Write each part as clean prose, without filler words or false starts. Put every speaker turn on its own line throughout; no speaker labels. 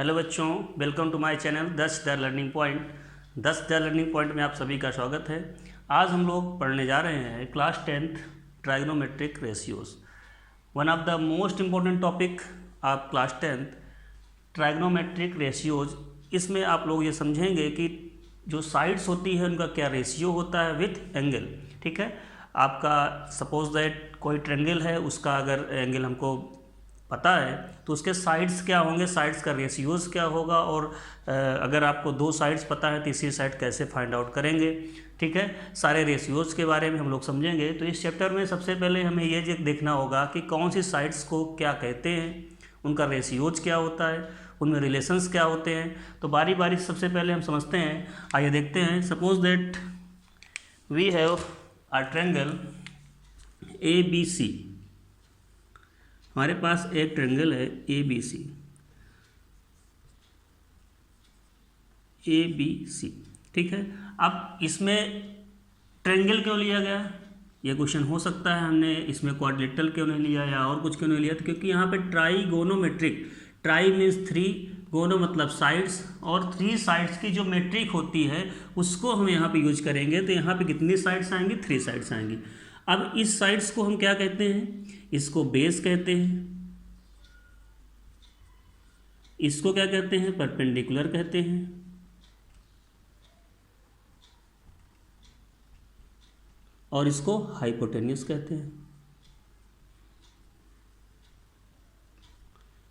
Hello बच्चों, welcome to my channel 10 the learning point. 10 the learning point में आप सभी का स्वागत है। आज हम लोग पढ़ने जा रहे हैं class 10th trigonometric ratios, one of the most important topic of class 10th trigonometric ratios. इसमें आप लोग ये समझेंगे कि जो साइड्स होती है उनका क्या रेशियो होता है विथ एंगल। ठीक है, आपका सपोज दैट कोई ट्रायंगल है, उसका अगर एंगल हमको पता है तो उसके साइड्स क्या होंगे, साइड्स का रेशियोज क्या होगा, और अगर आपको दो साइड्स पता है तीसरी साइड कैसे फाइंड आउट करेंगे। ठीक है, सारे रेशियोज के बारे में हम लोग समझेंगे। तो इस चैप्टर में सबसे पहले हमें ये देखना होगा कि कौन सी साइड्स को क्या कहते हैं, उनका रेशियोज क्या होता है, उनमें रिलेशंस क्या होते हैं। तो बारी बारी सबसे पहले हम समझते हैं। आइए देखते हैं। Suppose that we have a triangle ABC। हमारे पास एक ट्रायंगल है ABC। ठीक है, अब इसमें ट्रायंगल क्यों लिया गया, ये क्वेश्चन हो सकता है। हमने इसमें क्वाड्रिलेटरल क्यों नहीं लिया या और कुछ क्यों नहीं लिया, तो क्योंकि यहाँ पे ट्राइगोनोमेट्रिक, ट्राई मीन्स 3, गोनो मतलब साइड्स, और 3 साइड्स की जो मेट्रिक होती है उसको हम यहाँ पे यूज करेंगे। तो यहाँ पे कितनी साइड्स आएंगी, 3 साइड्स आएंगी। अब इस साइड्स को हम क्या कहते हैं, इसको बेस कहते हैं, इसको क्या कहते हैं, परपेंडिकुलर कहते हैं, और इसको हाइपोटेन्यूस कहते हैं।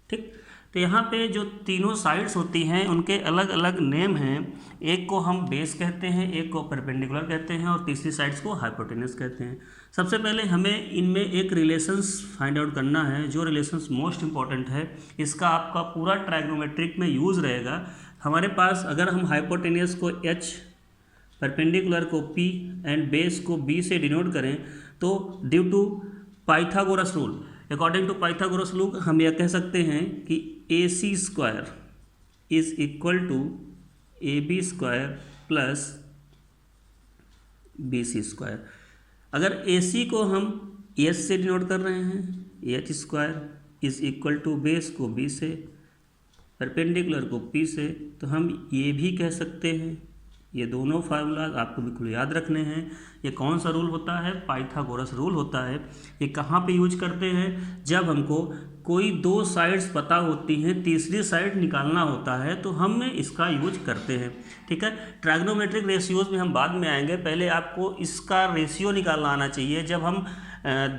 ठीक, तो यहाँ पे जो तीनों साइड्स होती हैं उनके अलग अलग नेम हैं। एक को हम बेस कहते हैं, एक को परपेंडिकुलर कहते हैं, और तीसरी साइड्स को हाइपोटेन्यूस कहते हैं। सबसे पहले हमें इनमें एक रिलेशंस फाइंड आउट करना है, जो रिलेशंस मोस्ट इंपॉर्टेंट है। इसका आपका पूरा ट्राइग्नोमेट्रिक में यूज़ रहेगा। हमारे पास अगर हम हाइपोटेन्यूस को H, परपेंडिकुलर को P एंड बेस को B से डिनोट करें, तो due to Pythagoras rule, according to Pythagoras rule हम यह कह सकते हैं कि AC square is equal to AB square plus BC square. अगर AC को हम S से डिनोट कर रहे हैं, H square is equal to base को B से, परपेंडिकुलर को P से, तो हम ये भी कह सकते हैं। ये दोनों फार्मूला आपको बिल्कुल याद रखने हैं। ये कौन सा रूल होता है, पाइथागोरस रूल होता है। ये कहाँ पे यूज करते हैं, जब हमको कोई दो साइड्स पता होती हैं, तीसरी साइड निकालना होता है, तो हम इसका यूज करते हैं। ठीक है, ट्राइग्नोमेट्रिक रेशियोज में हम बाद में आएंगे, पहले आपको इसका रेशियो निकालना आना चाहिए। जब हम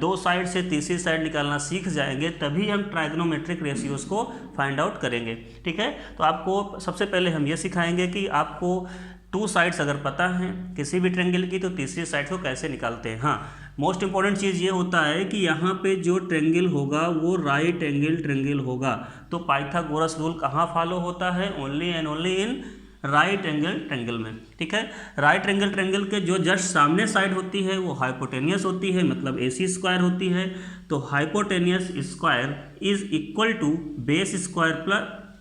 दो साइड से तीसरी साइड निकालना सीख जाएंगे तभी हम ट्राइग्नोमेट्रिक रेशियोज को फाइंड आउट करेंगे। ठीक है, तो आपको सबसे पहले हम ये सिखाएंगे कि आपको 2 साइड्स अगर पता है किसी भी ट्रायंगल की, तो तीसरी साइड को कैसे निकालते हैं। हाँ, मोस्ट इंपॉर्टेंट चीज़ ये होता है कि यहाँ पे जो ट्रायंगल होगा वो राइट एंगल ट्रायंगल होगा। तो पाइथागोरस रूल कहाँ फॉलो होता है, only and only in right angle triangle में। ठीक है, राइट एंगल ट्रायंगल के जो जस्ट सामने साइड होती है वो हाइपोटेनियस होती है, मतलब AC स्क्वायर होती है। तो hypotenuse square is equal to base square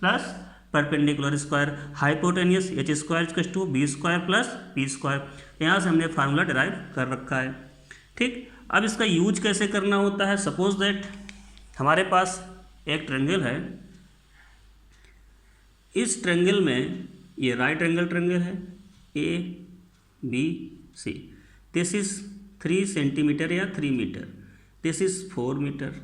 plus perpendicular square. Hypotenuse H square to B square plus P square. यहाँ से हमने फार्मूला डिराइव कर रखा है। ठीक, अब इसका यूज कैसे करना होता है। सपोज दैट हमारे पास एक ट्रायंगल है, इस ट्रायंगल में ये राइट एंगल ट्रायंगल है ABC। दिस इज 3 सेंटीमीटर या 3 मीटर, दिस इज 4 मीटर।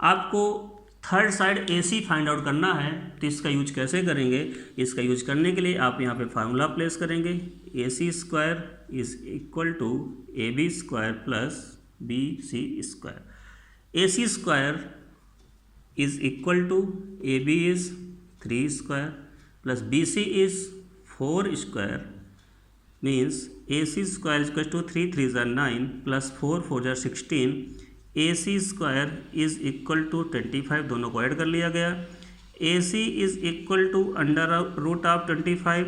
आपको third side AC find out करना है, तो इसका यूज कैसे करेंगे। इसका यूज करने के लिए आप यहाँ पे फार्मूला प्लेस करेंगे। AC square is equal to AB square plus BC square. AC square is equal to AB is 3 square plus BC is 4 square, means AC square is equal to 3 3 ज़ा 9 plus 4 4 ज़ा 16। AC square is equal to 25, दोनों को add कर लिया गया। AC is equal to under root of 25।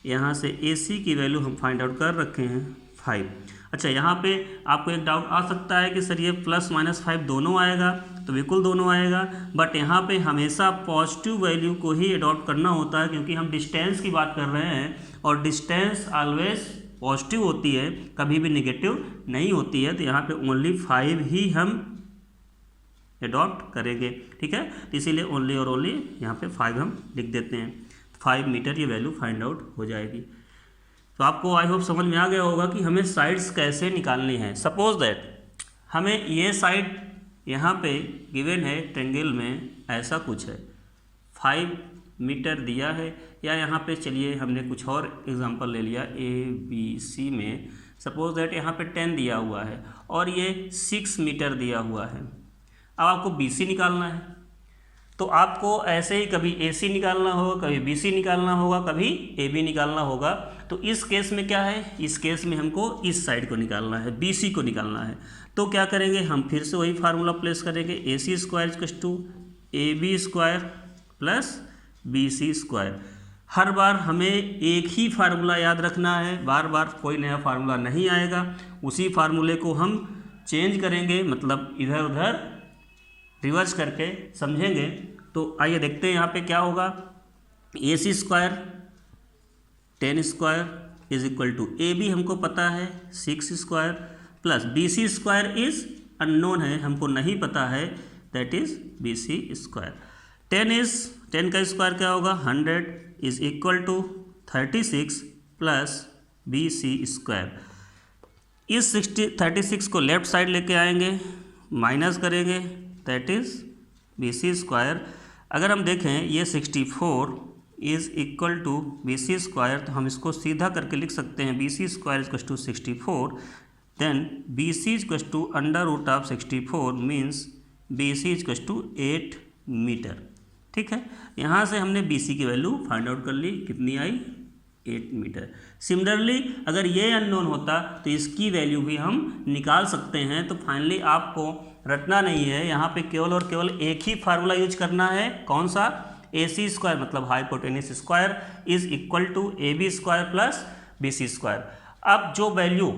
यहाँ से AC की वैल्यू हम फाइंड आउट कर रखे हैं 5। अच्छा, यहाँ पे आपको एक डाउट आ सकता है कि सर ये प्लस माइनस 5 दोनों आएगा, तो बिल्कुल दोनों आएगा, बट यहाँ पे हमेशा पॉजिटिव वैल्यू को ही अडॉप्ट करना होता है, क्योंकि हम डिस्टेंस की बात कर रहे हैं और डिस्टेंस ऑलवेज पॉजिटिव होती है, कभी भी नेगेटिव नहीं होती है। तो यहाँ पे ओनली 5 ही हम अडॉप्ट करेंगे। ठीक है, तो इसीलिए ओनली और ओनली यहाँ पे 5 हम लिख देते हैं। 5 मीटर ये वैल्यू फाइंड आउट हो जाएगी। तो आपको आई होप समझ में आ गया होगा कि हमें साइड्स कैसे निकालनी है। सपोज दैट हमें ये साइड यहाँ पे गिवन है ट्रेंगल में, ऐसा कुछ है, 5 मीटर दिया है, या यहाँ पे चलिए हमने कुछ और एग्जांपल ले लिया ABC में। सपोज दैट यहाँ पे 10 दिया हुआ है और ये 6 मीटर दिया हुआ है। अब आपको BC निकालना है, तो आपको ऐसे ही कभी AC निकालना होगा, कभी BC निकालना होगा, कभी AB निकालना होगा। तो इस केस में क्या है, इस केस में हमको इस साइड को निकालना है, BC को निकालना है। तो क्या करेंगे, हम फिर से वही फार्मूला प्लेस करेंगे, AC square equals to AB square plus BC square. हर बार हमें एक ही फार्मूला याद रखना है, बार बार कोई नया फार्मूला नहीं आएगा। उसी फार्मूले को हम चेंज करेंगे, मतलब इधर उधर रिवर्स करके समझेंगे। तो आइए देखते हैं यहाँ पे क्या होगा। AC square 10 square is equal to AB हमको पता है 6 square plus BC square is unknown है, हमको नहीं पता है, दैट इज BC स्क्वायर। 10 का स्क्वायर क्या होगा 100 is equal to 36 plus BC square. इस 36 को लेफ्ट साइड लेके आएंगे, माइनस करेंगे, दैट इज BC स्क्वायर। अगर हम देखें ये 64 is equal to BC square, तो हम इसको सीधा करके लिख सकते हैं BC square equal to 64, then BC equal to under root of 64 means BC equal to 8 metre. ठीक है, यहाँ से हमने BC की वैल्यू फाइंड आउट कर ली, कितनी आई 8 मीटर। सिमिलरली अगर ये अननोन होता तो इसकी वैल्यू भी हम निकाल सकते हैं। तो फाइनली आपको रटना नहीं है, यहाँ पे केवल और केवल एक ही फार्मूला यूज करना है, कौन सा, AC स्क्वायर मतलब hypotenuse square is equal to AB square plus BC square. अब जो वैल्यू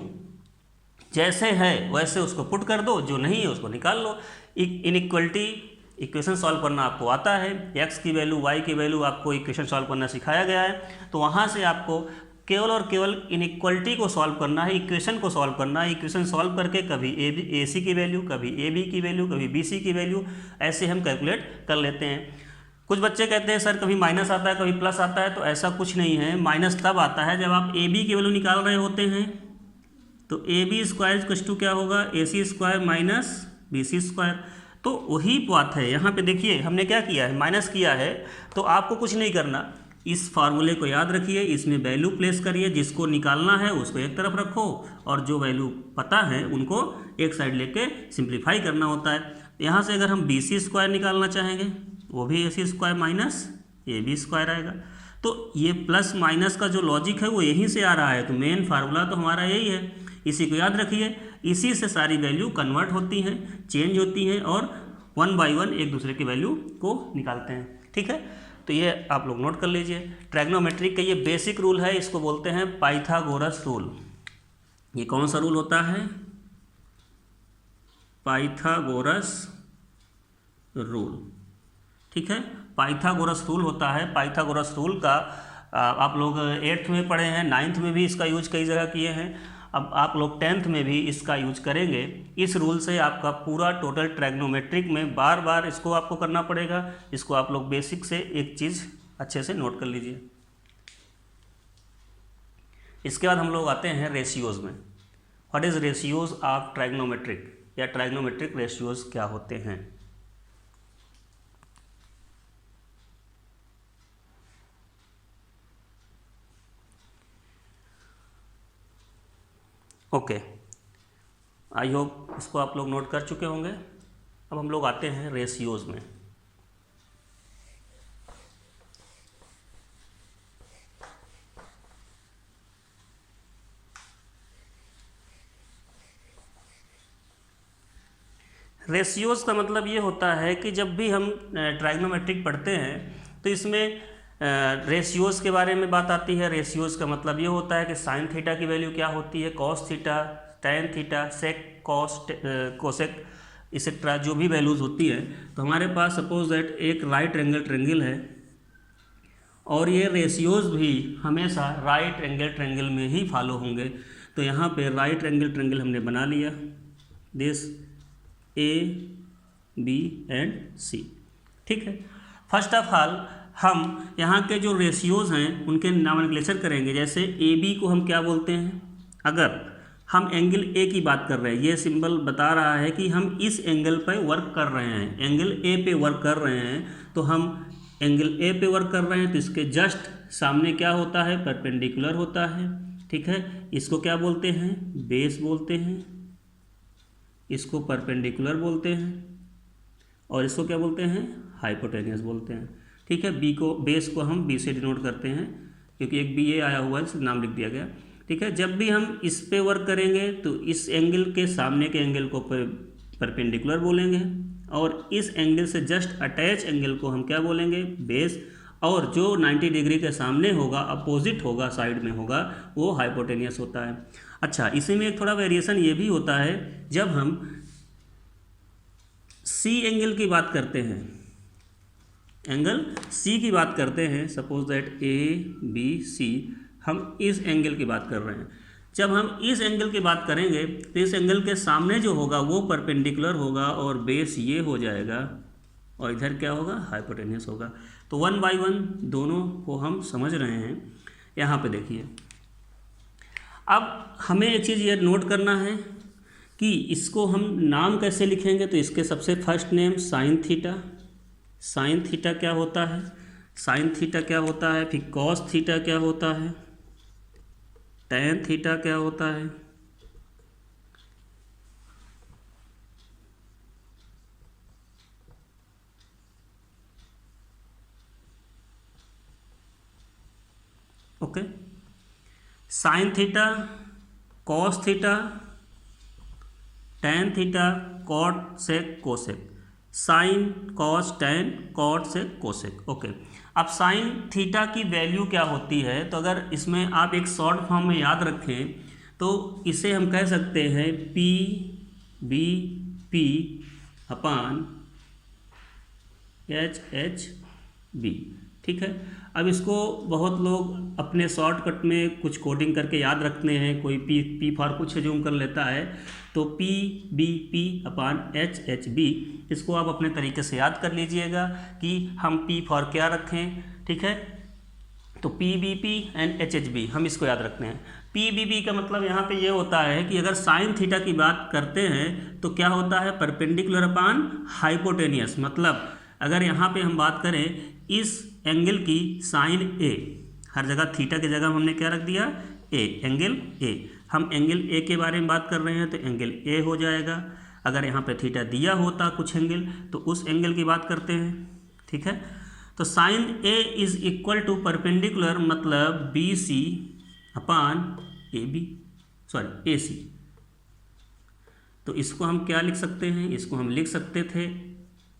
जैसे है वैसे उसको पुट कर दो, जो नहीं है उसको निकाल लो। इनइक्वलिटी इक्वेशन सॉल्व करना आपको आता है, x की वैल्यू y की वैल्यू आपको इक्वेशन सॉल्व करना सिखाया गया है। तो वहाँ से आपको केवल और केवल इनइक्वलिटी को सॉल्व करना है, इक्वेशन को सॉल्व करना है। इक्वेशन सॉल्व करके कभी AC की वैल्यू, कभी AB की वैल्यू, कभी BC की वैल्यू, ऐसे हम कैलकुलेट कर लेते हैं। कुछ बच्चे कहते हैं सर कभी माइनस आता है कभी प्लस आता है, तो ऐसा कुछ नहीं है। माइनस तब आता है जब आप AB की वैल्यू निकाल रहे होते हैं। तो AB स्क्वायर इक्वल टू क्या होगा, AC square minus BC square. तो वही बात है, यहाँ पे देखिए हमने क्या किया है, माइनस किया है। तो आपको कुछ नहीं करना, इस फार्मूले को याद रखिए, इसमें वैल्यू प्लेस करिए, जिसको निकालना है उसको एक तरफ रखो और जो वैल्यू पता है उनको एक साइड लेके सिंप्लीफाई करना होता है। यहाँ से अगर हम BC स्क्वायर निकालना चाहेंगे वो भी AC square minus AB square आएगा। तो ये प्लस माइनस का जो लॉजिक है वो यहीं से आ रहा है। तो मेन फार्मूला तो हमारा यही है, इसी को याद रखिए। इसी से सारी वैल्यू कन्वर्ट होती हैं, चेंज होती हैं और 1 बाय 1 एक दूसरे की वैल्यू को निकालते हैं। ठीक है, तो ये आप लोग नोट कर लीजिए। ट्रायग्नोमेट्रिक का ये बेसिक रूल है, इसको बोलते हैं पाइथागोरस रूल। ये कौन सा रूल होता है, पाइथागोरस रूल। ठीक है, पाइथागोरस रूल होता है। पाइथागोरस रूल का आप लोग 8th में पढ़े हैं, 9th में भी इसका यूज कई जगह किए हैं। अब आप लोग 10th में भी इसका यूज करेंगे। इस रूल से आपका पूरा टोटल ट्रायग्नोमेट्रिक में बार बार इसको आपको करना पड़ेगा। इसको आप लोग बेसिक से एक चीज़ अच्छे से नोट कर लीजिए। इसके बाद हम लोग आते हैं रेशियोज़ में। व्हाट इज़ रेशियोज़ ऑफ ट्रायग्नोमेट्रिक, या ट्रायग्नोमेट्रिक रेशियोज़ क्या होते हैं। ओके, आई होप इसको आप लोग नोट कर चुके होंगे। अब हम लोग आते हैं रेशियोज़ में। रेशियोज़ का मतलब ये होता है कि जब भी हम ट्रायग्नोमेट्रिक पढ़ते हैं तो इसमें रेशियोज़ के बारे में बात आती है। रेशियोज़ का मतलब ये होता है कि साइन थीटा की वैल्यू क्या होती है, कॉस थीटा, टैन थीटा, सेक, कॉस, कोसेक, एक्सेट्रा, जो भी वैल्यूज़ होती है। तो हमारे पास सपोज दैट एक राइट एंगल ट्रायंगल है और ये रेशियोज़ भी हमेशा राइट एंगल ट्रायंगल में ही फॉलो होंगे। तो यहाँ पे राइट एंगल ट्रायंगल हमने बना लिया, दिस A बी एंड सी। ठीक है, फर्स्ट ऑफ ऑल हम यहाँ के जो रेशियोज़ हैं उनके नॉमेनक्लेचर करेंगे। जैसे ए बी को हम क्या बोलते हैं, अगर हम एंगल ए की बात कर रहे हैं, ये सिंबल बता रहा है कि हम इस एंगल पे वर्क कर रहे हैं, एंगल ए पे वर्क कर रहे हैं, तो हम एंगल ए पे वर्क कर रहे हैं तो इसके जस्ट सामने क्या होता है, परपेंडिकुलर होता है। ठीक है, इसको क्या बोलते हैं, बेस बोलते हैं, इसको परपेंडिकुलर बोलते हैं, और इसको क्या बोलते हैं, हाइपोटेनियस बोलते हैं। ठीक है, बी को, बेस को हम बी से डिनोट करते हैं क्योंकि एक बी ए आया हुआ है इसलिए नाम लिख दिया गया। ठीक है, जब भी हम इस पे वर्क करेंगे तो इस एंगल के सामने के एंगल को परपेंडिकुलर बोलेंगे, और इस एंगल से जस्ट अटैच एंगल को हम क्या बोलेंगे, बेस, और जो 90 डिग्री के सामने होगा, अपोजिट होगा, साइड में होगा, वो हाइपोटेनियस होता है। अच्छा, इसी में एक थोड़ा वेरिएशन ये भी होता है, जब हम सी एंगल की बात करते हैं, एंगल सी की बात करते हैं, suppose that A B C, हम इस एंगल की बात कर रहे हैं। जब हम इस एंगल की बात करेंगे तो इस एंगल के सामने जो होगा वो परपेंडिकुलर होगा और बेस ये हो जाएगा, और इधर क्या होगा, हाइपोटेनियस होगा। तो 1 बाय 1 दोनों को हम समझ रहे हैं। यहाँ पे देखिए, अब हमें एक चीज़ ये नोट करना है कि इसको हम नाम कैसे लिखेंगे। तो इसके सबसे first name sine theta, sine theta क्या होता है, साइन थीटा क्या होता है, फिर कॉस थीटा क्या होता है, टैन थीटा क्या होता है, okay, sine theta, cos theta, tan theta, cot sec cosec, sine cos tan cot sec cosec. Okay, अब साइन थीटा की वैल्यू क्या होती है, तो अगर इसमें आप एक शॉर्ट फॉर्म में याद रखें तो इसे हम कह सकते हैं P B P upon H H B. ठीक है, अब इसको बहुत लोग अपने शॉर्टकट में कुछ कोडिंग करके याद रखते हैं, कोई पी फॉर कुछ जूम कर लेता है, तो P B P upon H H B, इसको आप अपने तरीके से याद कर लीजिएगा कि हम पी फॉर क्या रखें। ठीक है, तो P B P and H H B हम इसको याद रखते हैं। पी बी बी का मतलब यहाँ पे ये होता है कि अगर साइन थीटा की बात करते हैं तो क्या होता है, परपेंडिकुलर अपान हाइपोटेनियस। मतलब अगर यहाँ पे हम बात करें इस एंगल की साइन ए, हर जगह थीटा की जगह हमने क्या रख दिया, ए, एंगल ए, हम एंगल ए के बारे में बात कर रहे हैं तो एंगल ए हो जाएगा। अगर यहाँ पे थीटा दिया होता कुछ एंगल तो उस एंगल की बात करते हैं। ठीक है, तो sine A is equal to perpendicular मतलब B C upon A B, sorry A C. तो इसको हम क्या लिख सकते हैं, इसको हम लिख सकते थे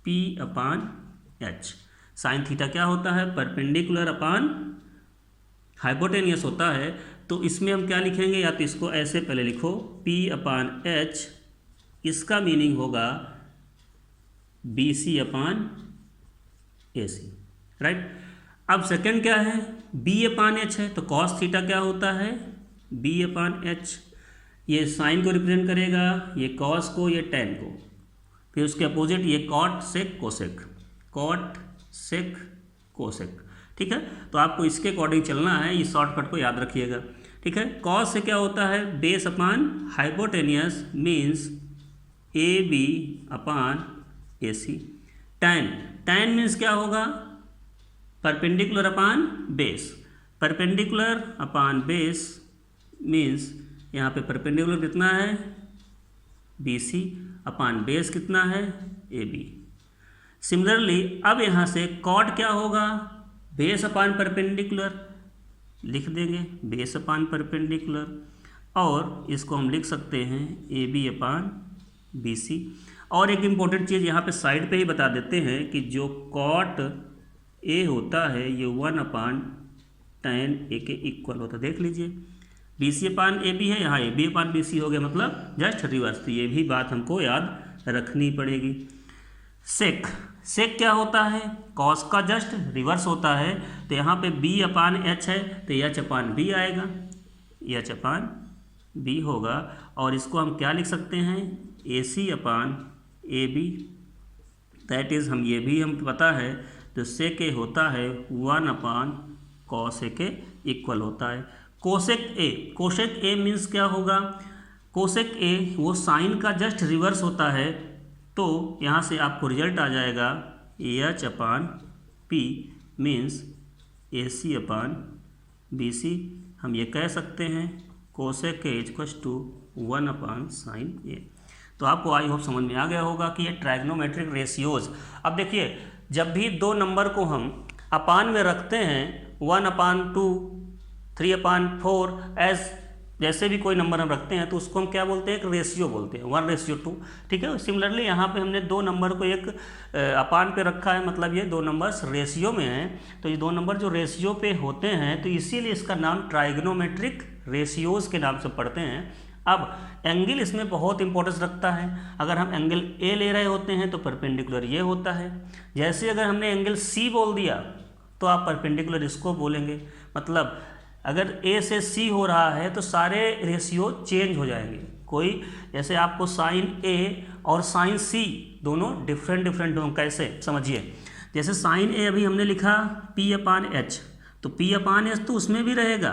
P upon H. Sine theta क्या होता है, परपेंडिकुलर अपान हाइपोटेनियस होता है, तो इसमें हम क्या लिखेंगे, या तो इसको ऐसे पहले लिखो पी अपान एच, इसका मीनिंग होगा B C upon A C, right. अब सेकंड क्या है, बी अपान एच है, तो कॉस थीटा क्या होता है, बी अपान एच, ये साइन को रिप्रेजेंट करेगा, ये कॉस को, ये टैन को, फिर उसके अपोजिट ये cot sec cosec, cot sec cosec. ठीक है, तो आपको इसके अकॉर्डिंग चलना है, इस शॉर्टकट को याद रखिएगा। ठीक है, कॉस से क्या होता है, base upon hypotenuse means A B upon A C. Tan, tan means क्या होगा, perpendicular upon base, perpendicular upon base means यहाँ पे परपेंडिकुलर कितना है, बी सी अपान बेस कितना है, ए बी। सिमिलरली अब यहाँ से कॉट क्या होगा, बेस अपान परपेंडिकुलर लिख देंगे, बेस अपान परपेंडिकुलर, और इसको हम लिख सकते हैं ए बी अपान बी सी। और एक इम्पोर्टेंट चीज़ यहाँ पे साइड पे ही बता देते हैं कि जो कॉट ए होता है ये 1 अपान टैन ए के इक्वल होता है। देख लीजिए, B C upon A B है, यहाँ ए बी अपान बी सी हो गया, मतलब जस्ट रिवर्स। तो ये भी बात हमको याद रखनी पड़ेगी। सेक, सेक क्या होता है, कॉस का जस्ट रिवर्स होता है, तो यहाँ पे बी अपान एच है तो एच अपान बी आएगा, एच अपान बी होगा, और इसको हम क्या लिख सकते हैं, ए सी upon A B that is हम ये भी हम पता है तो सेक ए होता है 1/cos ए के इक्वल होता है कोसेक ए मीन्स क्या होगा, कोसेक ए वो साइन का जस्ट रिवर्स होता है, तो यहाँ से आपको रिजल्ट आ जाएगा H/P मीन्स AC/BC। हम ये कह सकते हैं cosec A equals to 1/sin A. तो आपको आई होप समझ में आ गया होगा कि ये ट्राइग्नोमेट्रिक रेशियोज। अब देखिए जब भी दो नंबर को हम अपान में रखते हैं 1/2 3/4 एज जैसे भी कोई नंबर हम रखते हैं तो उसको हम क्या बोलते हैं, एक रेशियो बोलते हैं 1:2। ठीक है, सिमिलरली यहाँ पे हमने दो नंबर को एक अपान पे रखा है, मतलब ये दो नंबर्स रेशियो में हैं, तो ये दो नंबर जो रेशियो पे होते हैं तो इसीलिए इसका नाम ट्राइग्नोमेट्रिक रेशियोज के नाम से पढ़ते हैं। अब एंगल इसमें बहुत इंपॉर्टेंस रखता है। अगर हम एंगल ए ले रहे होते हैं तो परपेंडिकुलर ये होता है, जैसे अगर हमने एंगल सी बोल दिया तो आप परपेंडिकुलर इसको बोलेंगे। मतलब अगर ए से सी हो रहा है तो सारे रेशियो चेंज हो जाएंगे। कोई जैसे आपको साइन ए और साइन सी दोनों डिफरेंट हों, कैसे समझिए, जैसे साइन ए अभी हमने लिखा P/H, तो P/H तो उसमें भी रहेगा।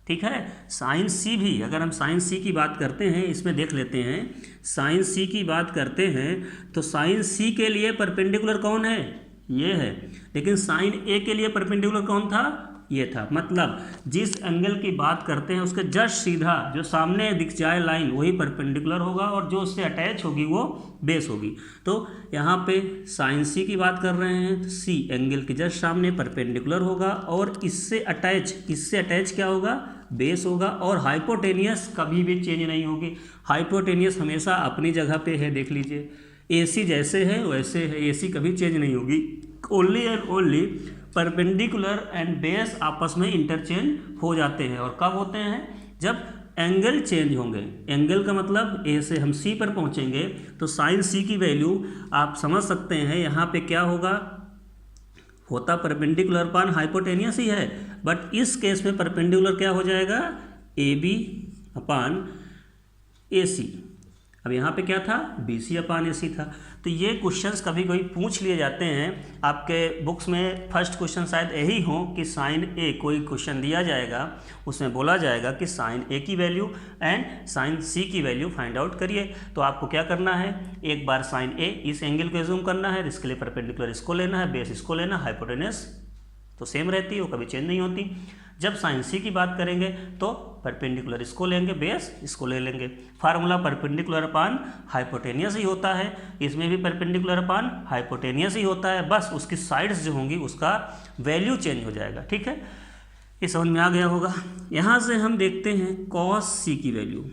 ठीक है, साइन सी भी, अगर हम साइन सी की बात करते हैं, इसमें देख लेते हैं, साइन सी की बात करते हैं तो साइन सी के लिए परपेंडिकुलर कौन है, ये है, लेकिन साइन ए के लिए परपेंडिकुलर कौन था, ये था। मतलब जिस एंगल की बात करते हैं उसके जस्ट सीधा जो सामने दिख जाए लाइन वही परपेंडिकुलर होगा और जो उससे अटैच होगी वो बेस होगी। तो यहाँ पे साइन सी की बात कर रहे हैं तो सी एंगल के जस्ट सामने परपेंडिकुलर होगा और इससे अटैच क्या होगा, बेस होगा। और हाइपोटेनियस कभी भी चेंज नहीं होगी, हाइपोटेनियस हमेशा अपनी जगह पे है। देख लीजिए AC जैसे है वैसे है, AC कभी चेंज नहीं होगी। Only and only perpendicular and base आपस में इंटरचेंज हो जाते हैं। और कब होते हैं, जब एंगल चेंज होंगे। एंगल का मतलब ए से हम सी पर पहुंचेंगे तो साइन सी की वैल्यू आप समझ सकते हैं यहाँ पे क्या होगा, होता परपेंडिकुलर अपान हाइपोटेनियस ही है, बट इस केस में परपेंडिकुलर क्या हो जाएगा, AB/AC। अब यहाँ पे क्या था, BC/AC था। तो ये क्वेश्चंस कभी कभी पूछ लिए जाते हैं आपके बुक्स में। फर्स्ट क्वेश्चन शायद यही हो कि साइन ए, कोई क्वेश्चन दिया जाएगा उसमें बोला जाएगा कि साइन ए की वैल्यू एंड साइन सी की वैल्यू फाइंड आउट करिए। तो आपको क्या करना है, एक बार साइन ए इस एंगल को एज्यूम करना है, इसके लिए परपेंडिकुलर इसको लेना है, बेस इसको लेना है, हाइपोटेनस तो सेम रहती है, वो कभी चेंज नहीं होती। जब साइन सी की बात करेंगे तो परपेंडिकुलर इसको लेंगे, बेस इसको ले लेंगे। फार्मूला परपेंडिकुलर अपान हाइपोटेनियस ही होता है, इसमें भी परपेंडिकुलर अपान हाइपोटेनियस ही होता है, बस उसकी साइड्स जो होंगी उसका वैल्यू चेंज हो जाएगा। ठीक है, ये समझ में आ गया होगा। यहाँ से हम देखते हैं कॉस सी की वैल्यू।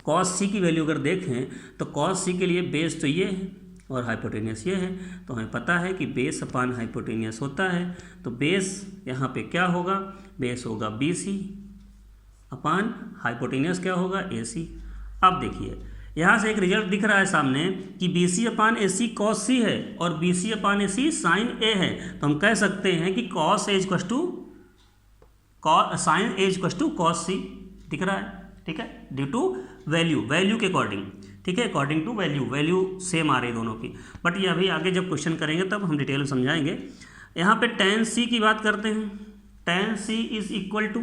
कॉस सी की वैल्यू अगर देखें तो कॉस सी के लिए बेस तो ये है और हाइपोटेनियस ये है, तो हमें पता है कि बेस अपान हाइपोटेनियस होता है। तो बेस यहाँ पे क्या होगा, बेस होगा BC अपान हाइपोटेनियस क्या होगा, AC। अब देखिए यहाँ से एक रिजल्ट दिख रहा है सामने कि BC/AC cos C है और BC/AC sin A है, तो हम कह सकते हैं कि cos A equals to sin A equals to cos C दिख रहा है। ठीक है, ड्यू टू वैल्यू के अकॉर्डिंग। ठीक है, अकॉर्डिंग टू वैल्यू सेम आ रही दोनों की, बट ये अभी आगे जब क्वेश्चन करेंगे तब हम डिटेल में समझाएंगे। यहाँ पे tan C की बात करते हैं, tan C is equal to,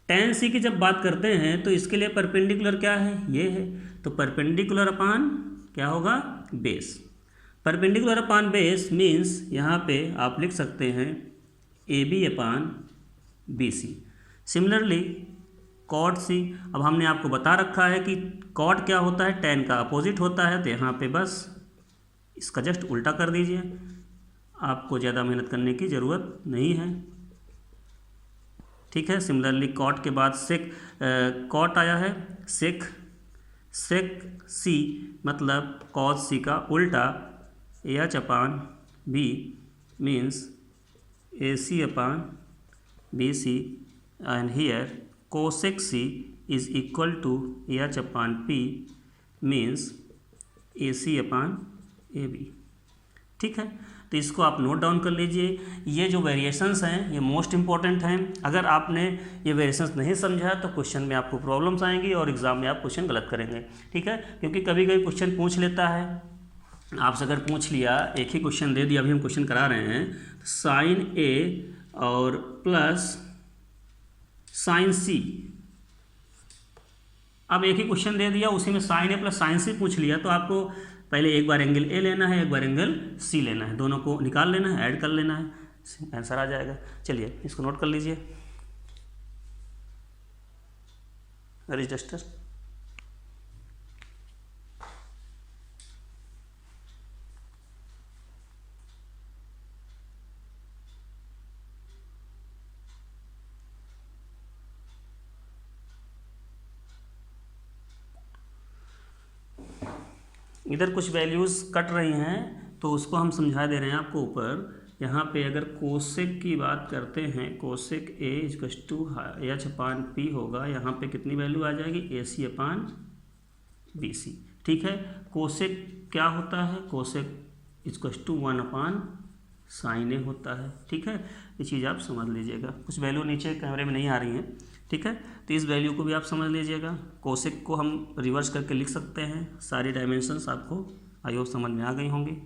tan C की जब बात करते हैं तो इसके लिए परपेंडिकुलर क्या है, ये है, तो परपेंडिकुलर अपान क्या होगा, base. Perpendicular upon base means यहाँ पे आप लिख सकते हैं AB/BC। सिमिलरली कॉट सी, अब हमने आपको बता रखा है कि कॉट क्या होता है, tan का अपोजिट होता है, तो यहाँ पे बस इसका जस्ट उल्टा कर दीजिए, आपको ज़्यादा मेहनत करने की ज़रूरत नहीं है। ठीक है, सिमिलरली कॉट के बाद सेक कॉट आया है, सेक सी मतलब कॉस सी का उल्टा H/B means AC/BC and here cosec C is equal to H/P means AC/AB। ठीक है, तो इसको आप नोट डाउन कर लीजिए। ये जो वेरिएशंस हैं ये मोस्ट इंपॉर्टेंट हैं। अगर आपने ये वेरिएशंस नहीं समझा तो क्वेश्चन में आपको प्रॉब्लम्स आएंगी और एग्जाम में आप क्वेश्चन गलत करेंगे। ठीक है, क्योंकि कभी कभी क्वेश्चन पूछ लेता है आपसे अगर पूछ लिया, एक ही क्वेश्चन दे दिया, अभी हम क्वेश्चन करा रहे हैं, साइन ए और प्लस साइन सी, अब एक ही क्वेश्चन दे दिया, उसी में साइन ए प्लस साइन सी पूछ लिया, तो आपको पहले एक बार एंगल ए लेना है, एक बार एंगल सी लेना है, दोनों को निकाल लेना है, ऐड कर लेना है, आंसर आ जाएगा। चलिए इसको नोट कर लीजिए, रजिस्टर। इधर कुछ वैल्यूज़ कट रही हैं तो उसको हम समझा दे रहे हैं आपको ऊपर। यहाँ पे अगर कोसेक की बात करते हैं, cosec A equals to H upon P होगा, यहाँ पे कितनी वैल्यू आ जाएगी, ए सी अपान बी सी। ठीक है, कोसेक क्या होता है, cosec equals to 1 upon sine A होता है। ठीक है, ये चीज़ आप समझ लीजिएगा। कुछ वैल्यू नीचे कैमरे में नहीं आ रही हैं, ठीक है, तो इस वैल्यू को भी आप समझ लीजिएगा। कोसेक को हम रिवर्स करके लिख सकते हैं, सारी डायमेंशंस आपको आई होप समझ में आ गई होंगी।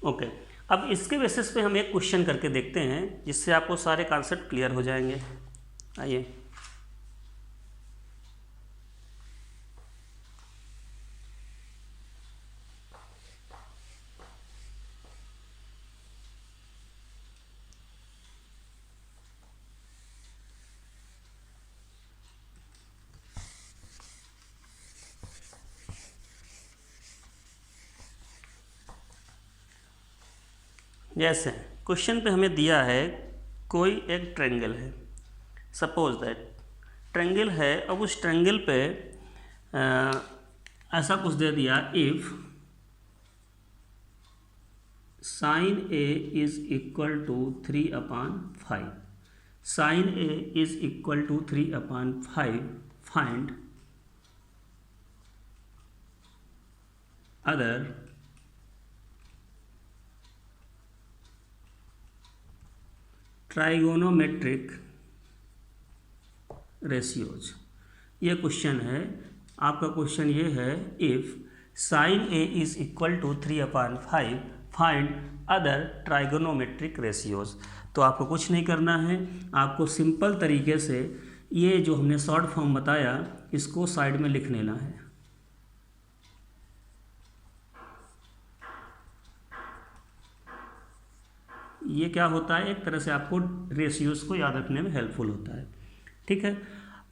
ओके, अब इसके बेसिस पे हम एक क्वेश्चन करके देखते हैं जिससे आपको सारे कॉन्सेप्ट क्लियर हो जाएंगे। आइए, जैसे क्वेश्चन पे हमें दिया है कोई एक ट्रायंगल है, सपोज दैट ट्रायंगल है। अब उस ट्रायंगल पे ऐसा कुछ दे दिया, if sine A is equal to 3/5, sine A is equal to 3/5, find other trigonometric ratios. ये क्वेश्चन है आपका। क्वेश्चन ये है, if sine A is equal to 3/5 find other trigonometric ratios. तो आपको कुछ नहीं करना है, आपको सिंपल तरीके से ये जो हमने शॉर्ट फॉर्म बताया इसको साइड में लिख लेना है। ये क्या होता है, एक तरह से आपको रेशियोज को याद रखने में हेल्पफुल होता है। ठीक है,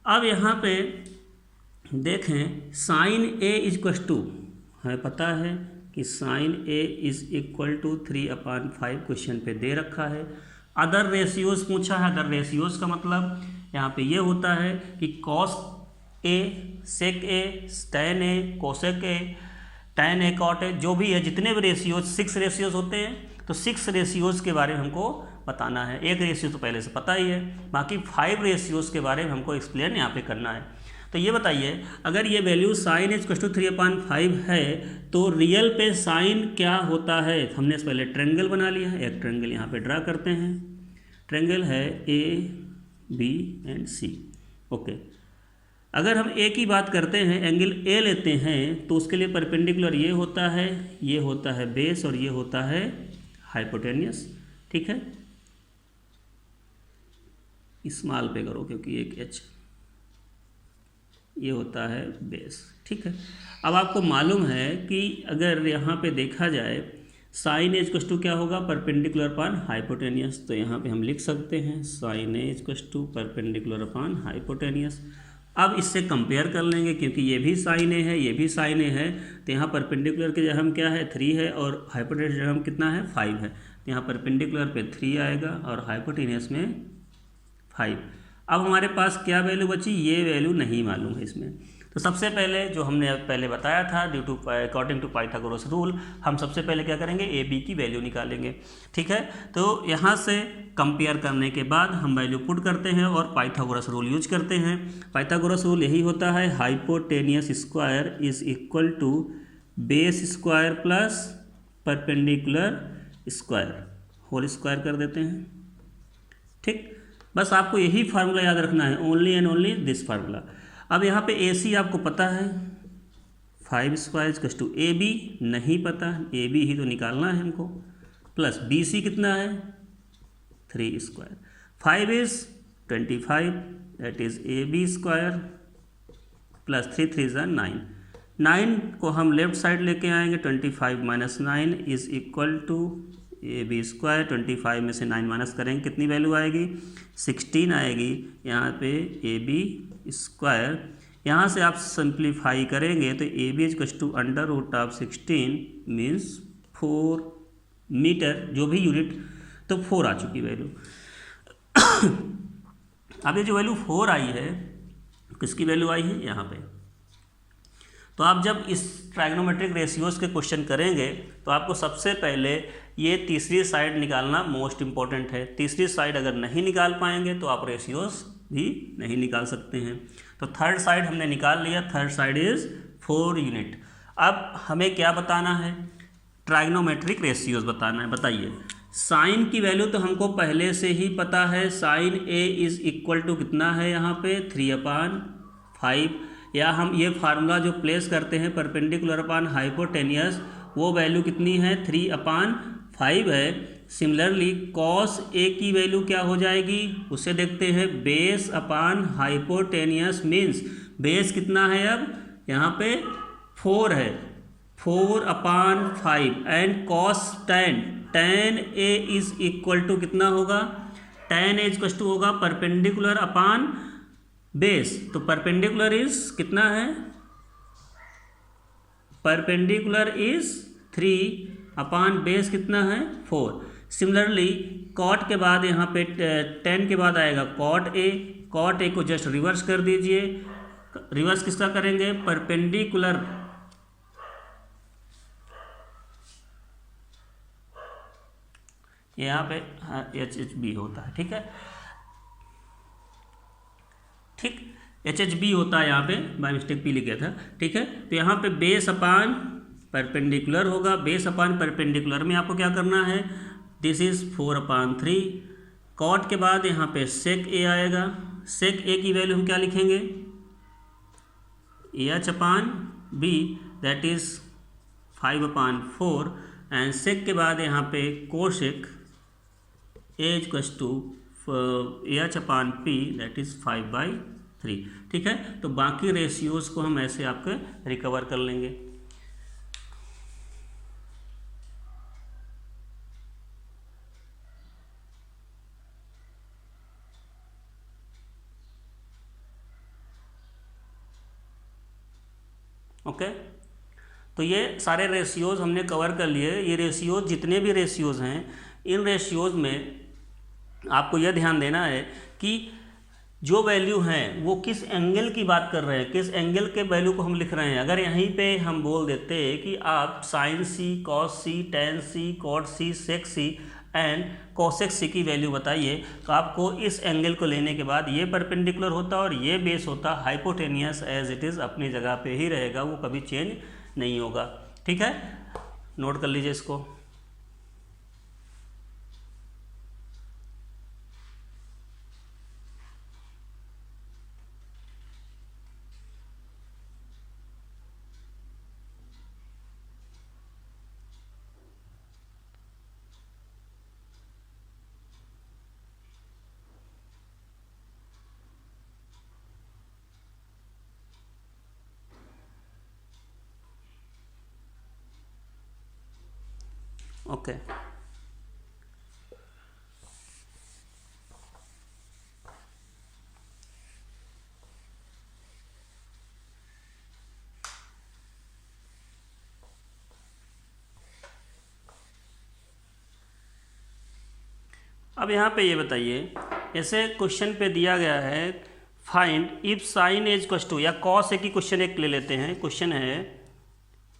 अब यहाँ पे देखें, साइन ए इक्वल टू हमें पता है कि sine A is equal to 3/5 question पे दे रखा है। अदर रेशियोज पूछा है, अदर रेशियोज का मतलब यहाँ पे ये होता है कि cos A, sec A, tan A, cosec A, tan A, cot A, जो भी है, जितने भी रेशियोज 6 रेशियोज होते हैं, तो 6 रेशियोज़ के बारे में हमको बताना है। एक रेशियो तो पहले से पता ही है, बाकी 5 रेशियोज़ के बारे में हमको एक्सप्लेन यहाँ पे करना है। तो ये बताइए, अगर ये value sine is equal to 3/5 है तो रियल पे साइन क्या होता है। हमने पहले ट्रायंगल बना लिया है, एक ट्रायंगल यहाँ पे ड्रा करते हैं। ट्रायंगल है A B and C. Okay, अगर हम ए की बात करते हैं, एंगल ए लेते हैं, तो उसके लिए परपेंडिकुलर ये होता है बेस और ये होता है हाइपोटेनियस। ठीक है, स्मॉल पे करो क्योंकि एक एच, ये होता है बेस। ठीक है, अब आपको मालूम है कि अगर यहाँ पे देखा जाए साइन ए इक्वल टू क्या होगा, परपेंडिकुलर अपॉन हाइपोटेनियस। तो यहाँ पे हम लिख सकते हैं sine A equal to perpendicular upon hypotenuse. अब इससे कंपेयर कर लेंगे क्योंकि ये भी साइन ए है, ये भी साइन ए है, तो यहाँ परपेंडिकुलर के जगह हम क्या है 3 है और हाइपोटेनियस जगह हम कितना है 5 है। तो यहाँ परपेंडिकुलर पे 3 आएगा और हाइपोटेनियस में 5। अब हमारे पास क्या वैल्यू बची, ये वैल्यू नहीं मालूम है इसमें। तो सबसे पहले जो हमने पहले बताया था, due to according to Pythagoras rule, हम सबसे पहले क्या करेंगे, ए बी की वैल्यू निकालेंगे। ठीक है, तो यहाँ से कंपेयर करने के बाद हम वैल्यू पुट करते हैं और पाइथागोरस रूल यूज करते हैं। पाइथागोरस रूल यही होता है, hypotenuse square is equal to base square plus perpendicular square whole square कर देते हैं। ठीक, बस आपको यही फार्मूला याद रखना है, only and only this formula. अब यहाँ पे ए सी आपको पता है 5 square equals to A B नहीं पता, ए बी ही तो निकालना है हमको, प्लस बी सी कितना है 3 square, 5 is 25 that is A B square plus 3 3 ज़ा 9, 9 को हम लेफ्ट साइड लेके आएंगे, 25 minus 9 is equal to A B square, 25 में से 9 माइनस करेंगे कितनी वैल्यू आएगी 16 आएगी, यहाँ पे ए बी स्क्वायर, यहाँ से आप सिंप्लीफाई करेंगे तो A B equals to under root of 16 means 4 meter, जो भी यूनिट, तो 4 आ चुकी वैल्यू। अब ये जो वैल्यू 4 आई है किसकी वैल्यू आई है यहाँ पे, तो आप जब इस ट्राइगोनोमेट्रिक रेशियोज के क्वेश्चन करेंगे तो आपको सबसे पहले ये तीसरी साइड निकालना मोस्ट इंपॉर्टेंट है। तीसरी साइड अगर नहीं निकाल पाएंगे तो आप रेशियोज भी नहीं निकाल सकते हैं। तो थर्ड साइड हमने निकाल लिया, थर्ड साइड इज 4 यूनिट। अब हमें क्या बताना है, ट्राइगोनोमेट्रिक रेशियोज बताना है। बताइए, साइन की वैल्यू तो हमको पहले से ही पता है, sine A is equal to कितना है यहाँ पे 3/5, या हम ये फार्मूला जो प्लेस करते हैं परपेंडिकुलर अपान हाइपोटेनियस, वो वैल्यू कितनी है 3/5 है। सिमिलरली कॉस ए की वैल्यू क्या हो जाएगी उसे देखते हैं, base upon hypotenuse means base कितना है अब यहाँ पे 4 है, 4/5 and cos tan A is equal to कितना होगा, tan ए इक्वल टू होगा परपेंडिकुलर अपान बेस, तो परपेंडिकुलर इज कितना है, परपेंडिकुलर इज 3 अपान बेस कितना है 4। सिमिलरली कॉट के बाद यहाँ पे tan के बाद आएगा कॉट ए को जस्ट रिवर्स कर दीजिए, रिवर्स किसका करेंगे, परपेंडिकुलर यहाँ पे एच एच बी होता है, ठीक है, ठीक, एच एच बी होता है यहाँ पे, बाय मिस्टेक पी लिख गया था, ठीक है। तो यहाँ पे बेस अपान परपेंडिकुलर होगा, बेस अपान परपेंडिकुलर में आपको क्या करना है, दिस इज 4/3, कॉट के बाद यहाँ पे सेक ए आएगा, सेक ए की वैल्यू हम क्या लिखेंगे एच/बी दैट इज 5/4 एंड सेक के बाद यहाँ पे कोसेक ए इक्वल्स टू एच/पी दैट इज 5/3, ठीक है। तो बाकी रेशियोज को हम ऐसे आपके रिकवर कर लेंगे। ओके, तो ये सारे रेशियोज हमने कवर कर लिए। ये रेशियोज जितने भी रेशियोज हैं, इन रेशियोज में आपको यह ध्यान देना है कि जो वैल्यू हैं वो किस एंगल की बात कर रहे हैं, किस एंगल के वैल्यू को हम लिख रहे हैं। अगर यहीं पे हम बोल देते हैं कि आप sine C, cos C, tan C, cot C, sec C and cosec C की वैल्यू बताइए, तो आपको इस एंगल को लेने के बाद ये परपेंडिकुलर होता और ये बेस होता, हाइपोटेनियस एज इट इज़ अपनी जगह पे ही रहेगा, वो कभी चेंज नहीं होगा, ठीक है। नोट कर लीजिए इसको। ओके, अब यहाँ पे ये बताइए, ऐसे क्वेश्चन पे दिया गया है find if sine A is equal to, या कॉस ए की क्वेश्चन एक ले लेते हैं। क्वेश्चन है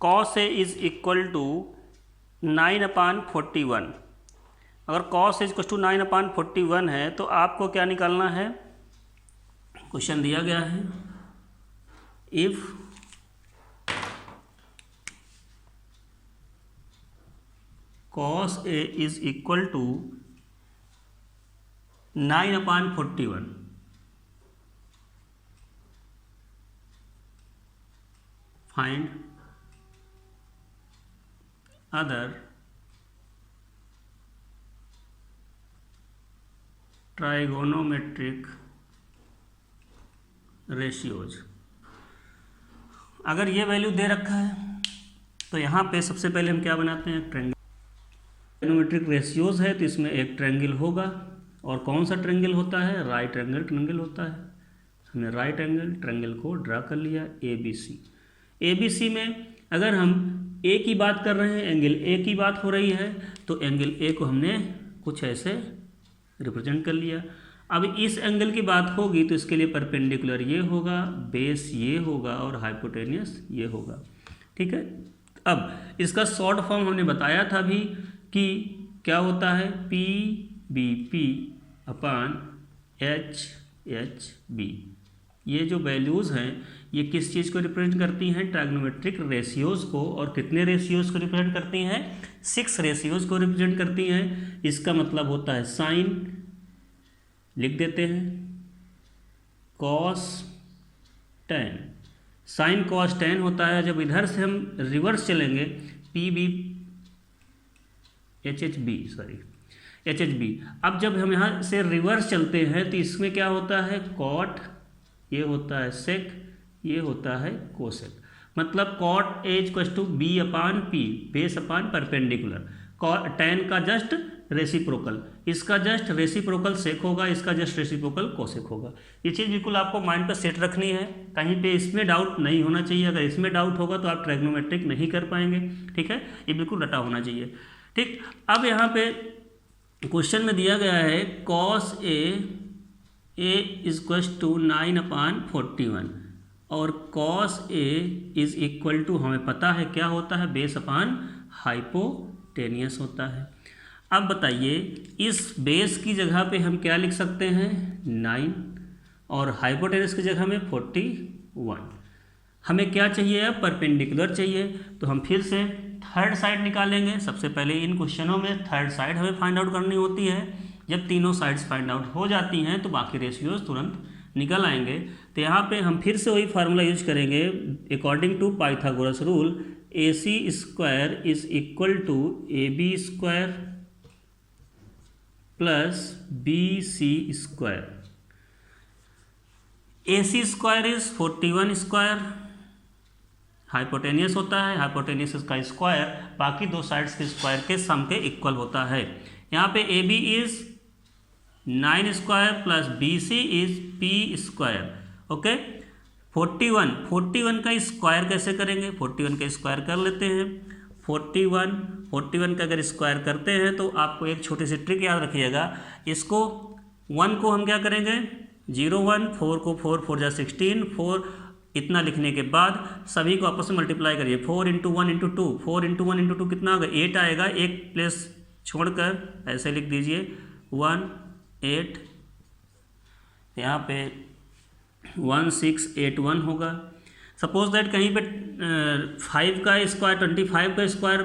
cos A is equal to 9/41। अगर कॉस एज इक्वल टू 9/41 है तो आपको क्या निकालना है, क्वेश्चन दिया गया है if cos A is equal to 9/41। Find other trigonometric ratios. अगर ये वैल्यू दे रखा है तो यहाँ पे सबसे पहले हम क्या बनाते हैं, ट्राइगोनोमेट्रिक रेशियोज है तो इसमें एक ट्रायंगल होगा, और कौन सा ट्रायंगल होता है, राइट एंगल ट्रायंगल होता है। हमने राइट एंगल ट्रायंगल को ड्रा कर लिया, ABC। ABC में अगर हम A की बात कर रहे हैं, एंगल A की बात हो रही है, तो एंगल A को हमने कुछ ऐसे रिप्रेजेंट कर लिया। अब इस एंगल की बात होगी तो इसके लिए परपेंडिकुलर ये होगा, बेस ये होगा और हाइपोटेनियस ये होगा। ठीक है, अब इसका शॉर्ट फॉर्म हमने बताया था अभी कि क्या होता है, PBP अपान HHB। ये जो वैल्यूज़ हैं ये किस चीज़ को रिप्रेजेंट करती हैं, ट्राइगोनोमेट्रिक रेशियोज़ को। और कितने रेशियोज़ को रिप्रेजेंट करती हैं, 6 रेशियोज़ को रिप्रेजेंट करती हैं। इसका मतलब होता है साइन लिख देते हैं, cos tan। Sine cos tan होता है, जब इधर से हम रिवर्स चलेंगे, HHB। अब जब हम यहाँ से रिवर्स चलते हैं तो इसमें क्या होता है, cot, ये होता है sec, ये होता है cosec। मतलब cot A = B upon P, base upon perpendicular. tan का जस्ट रेसिप्रोकल, इसका जस्ट रेसिप्रोकल सेक होगा, इसका जस्ट रेसिप्रोकल कोसेक होगा। ये चीज़ बिल्कुल आपको माइंड पर सेट रखनी है, कहीं पे इसमें डाउट नहीं होना चाहिए। अगर इसमें डाउट होगा तो आप ट्राइगोनोमेट्रिक नहीं कर पाएंगे। ठीक है, ये बिल्कुल रटा होना चाहिए। ठीक, अब यहाँ पे क्वेश्चन में दिया गया है cos A = 9/41 और cos A = हमें पता है क्या होता है, बेस अपान हाइपोटेनियस होता है। अब बताइए इस बेस की जगह पे हम क्या लिख सकते हैं, 9, और हाइपोटेनस की जगह में 41। हमें क्या चाहिए, अब परपेंडिकुलर चाहिए, तो हम फिर से थर्ड साइड निकालेंगे। सबसे पहले इन क्वेश्चनों में थर्ड साइड हमें फाइंड आउट करनी होती है। जब तीनों साइड्स फाइंड आउट हो जाती हैं तो बाकी रेशियोज तुरंत निकल आएंगे। तो यहाँ पे हम फिर से वही फार्मूला यूज करेंगे, according to Pythagoras rule, AC² = AB² plus BC²। AC² is 41², hypotenuse होता है, हाइपोटेनियस का स्क्वायर बाकी दो साइड्स के स्क्वायर के सम के इक्वल होता है। यहाँ पे AB is 9² plus BC is P²। Okay, 41 का स्क्वायर कैसे करेंगे, 41 का स्क्वायर कर लेते हैं। 41 का अगर स्क्वायर करते हैं तो आपको एक छोटी सी ट्रिक याद रखिएगा। इसको 1 को हम क्या करेंगे, 0 1, 4 को 4 4 जा 16, 4 इतना लिखने के बाद सभी को आपस में मल्टीप्लाई करिए। 4 × 1 × 2, 4 × 1 × 2 कितना होगा, 8 आएगा। एक प्लेस छोड़कर ऐसे लिख दीजिए 1 8, यहाँ पे 1681 होगा। सपोज दैट कहीं पे 5 का स्क्वायर, 25 का स्क्वायर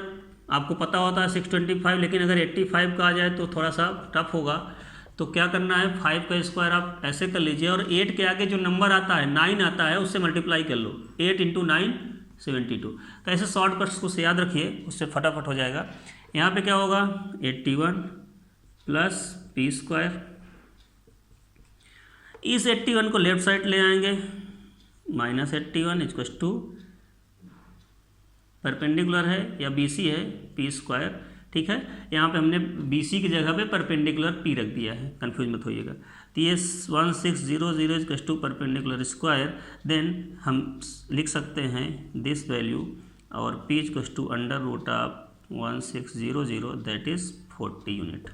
आपको पता होता है 625, लेकिन अगर 85 का आ जाए तो थोड़ा सा टफ होगा। तो क्या करना है, 5 का स्क्वायर आप ऐसे कर लीजिए और 8 के आगे जो नंबर आता है 9 आता है उससे मल्टीप्लाई कर लो। 8 × 9 72। तो ऐसे शॉर्टकट्स को याद रखिए, उससे फटाफट हो जाएगा। यहाँ पे क्या होगा, 81 प्लस P²। इस 81 को लेफ्ट साइड ले आएंगे, -81 = परपेंडिकुलर है या BC है P²। ठीक है, यहाँ पे हमने BC की जगह पे परपेंडिकुलर P रख दिया है, कंफ्यूज मत होइएगा। तो ये 1600 = परपेंडिकुलर स्क्वायर, देन हम लिख सकते हैं दिस वैल्यू और P = √1600, दैट इज़ 40 यूनिट।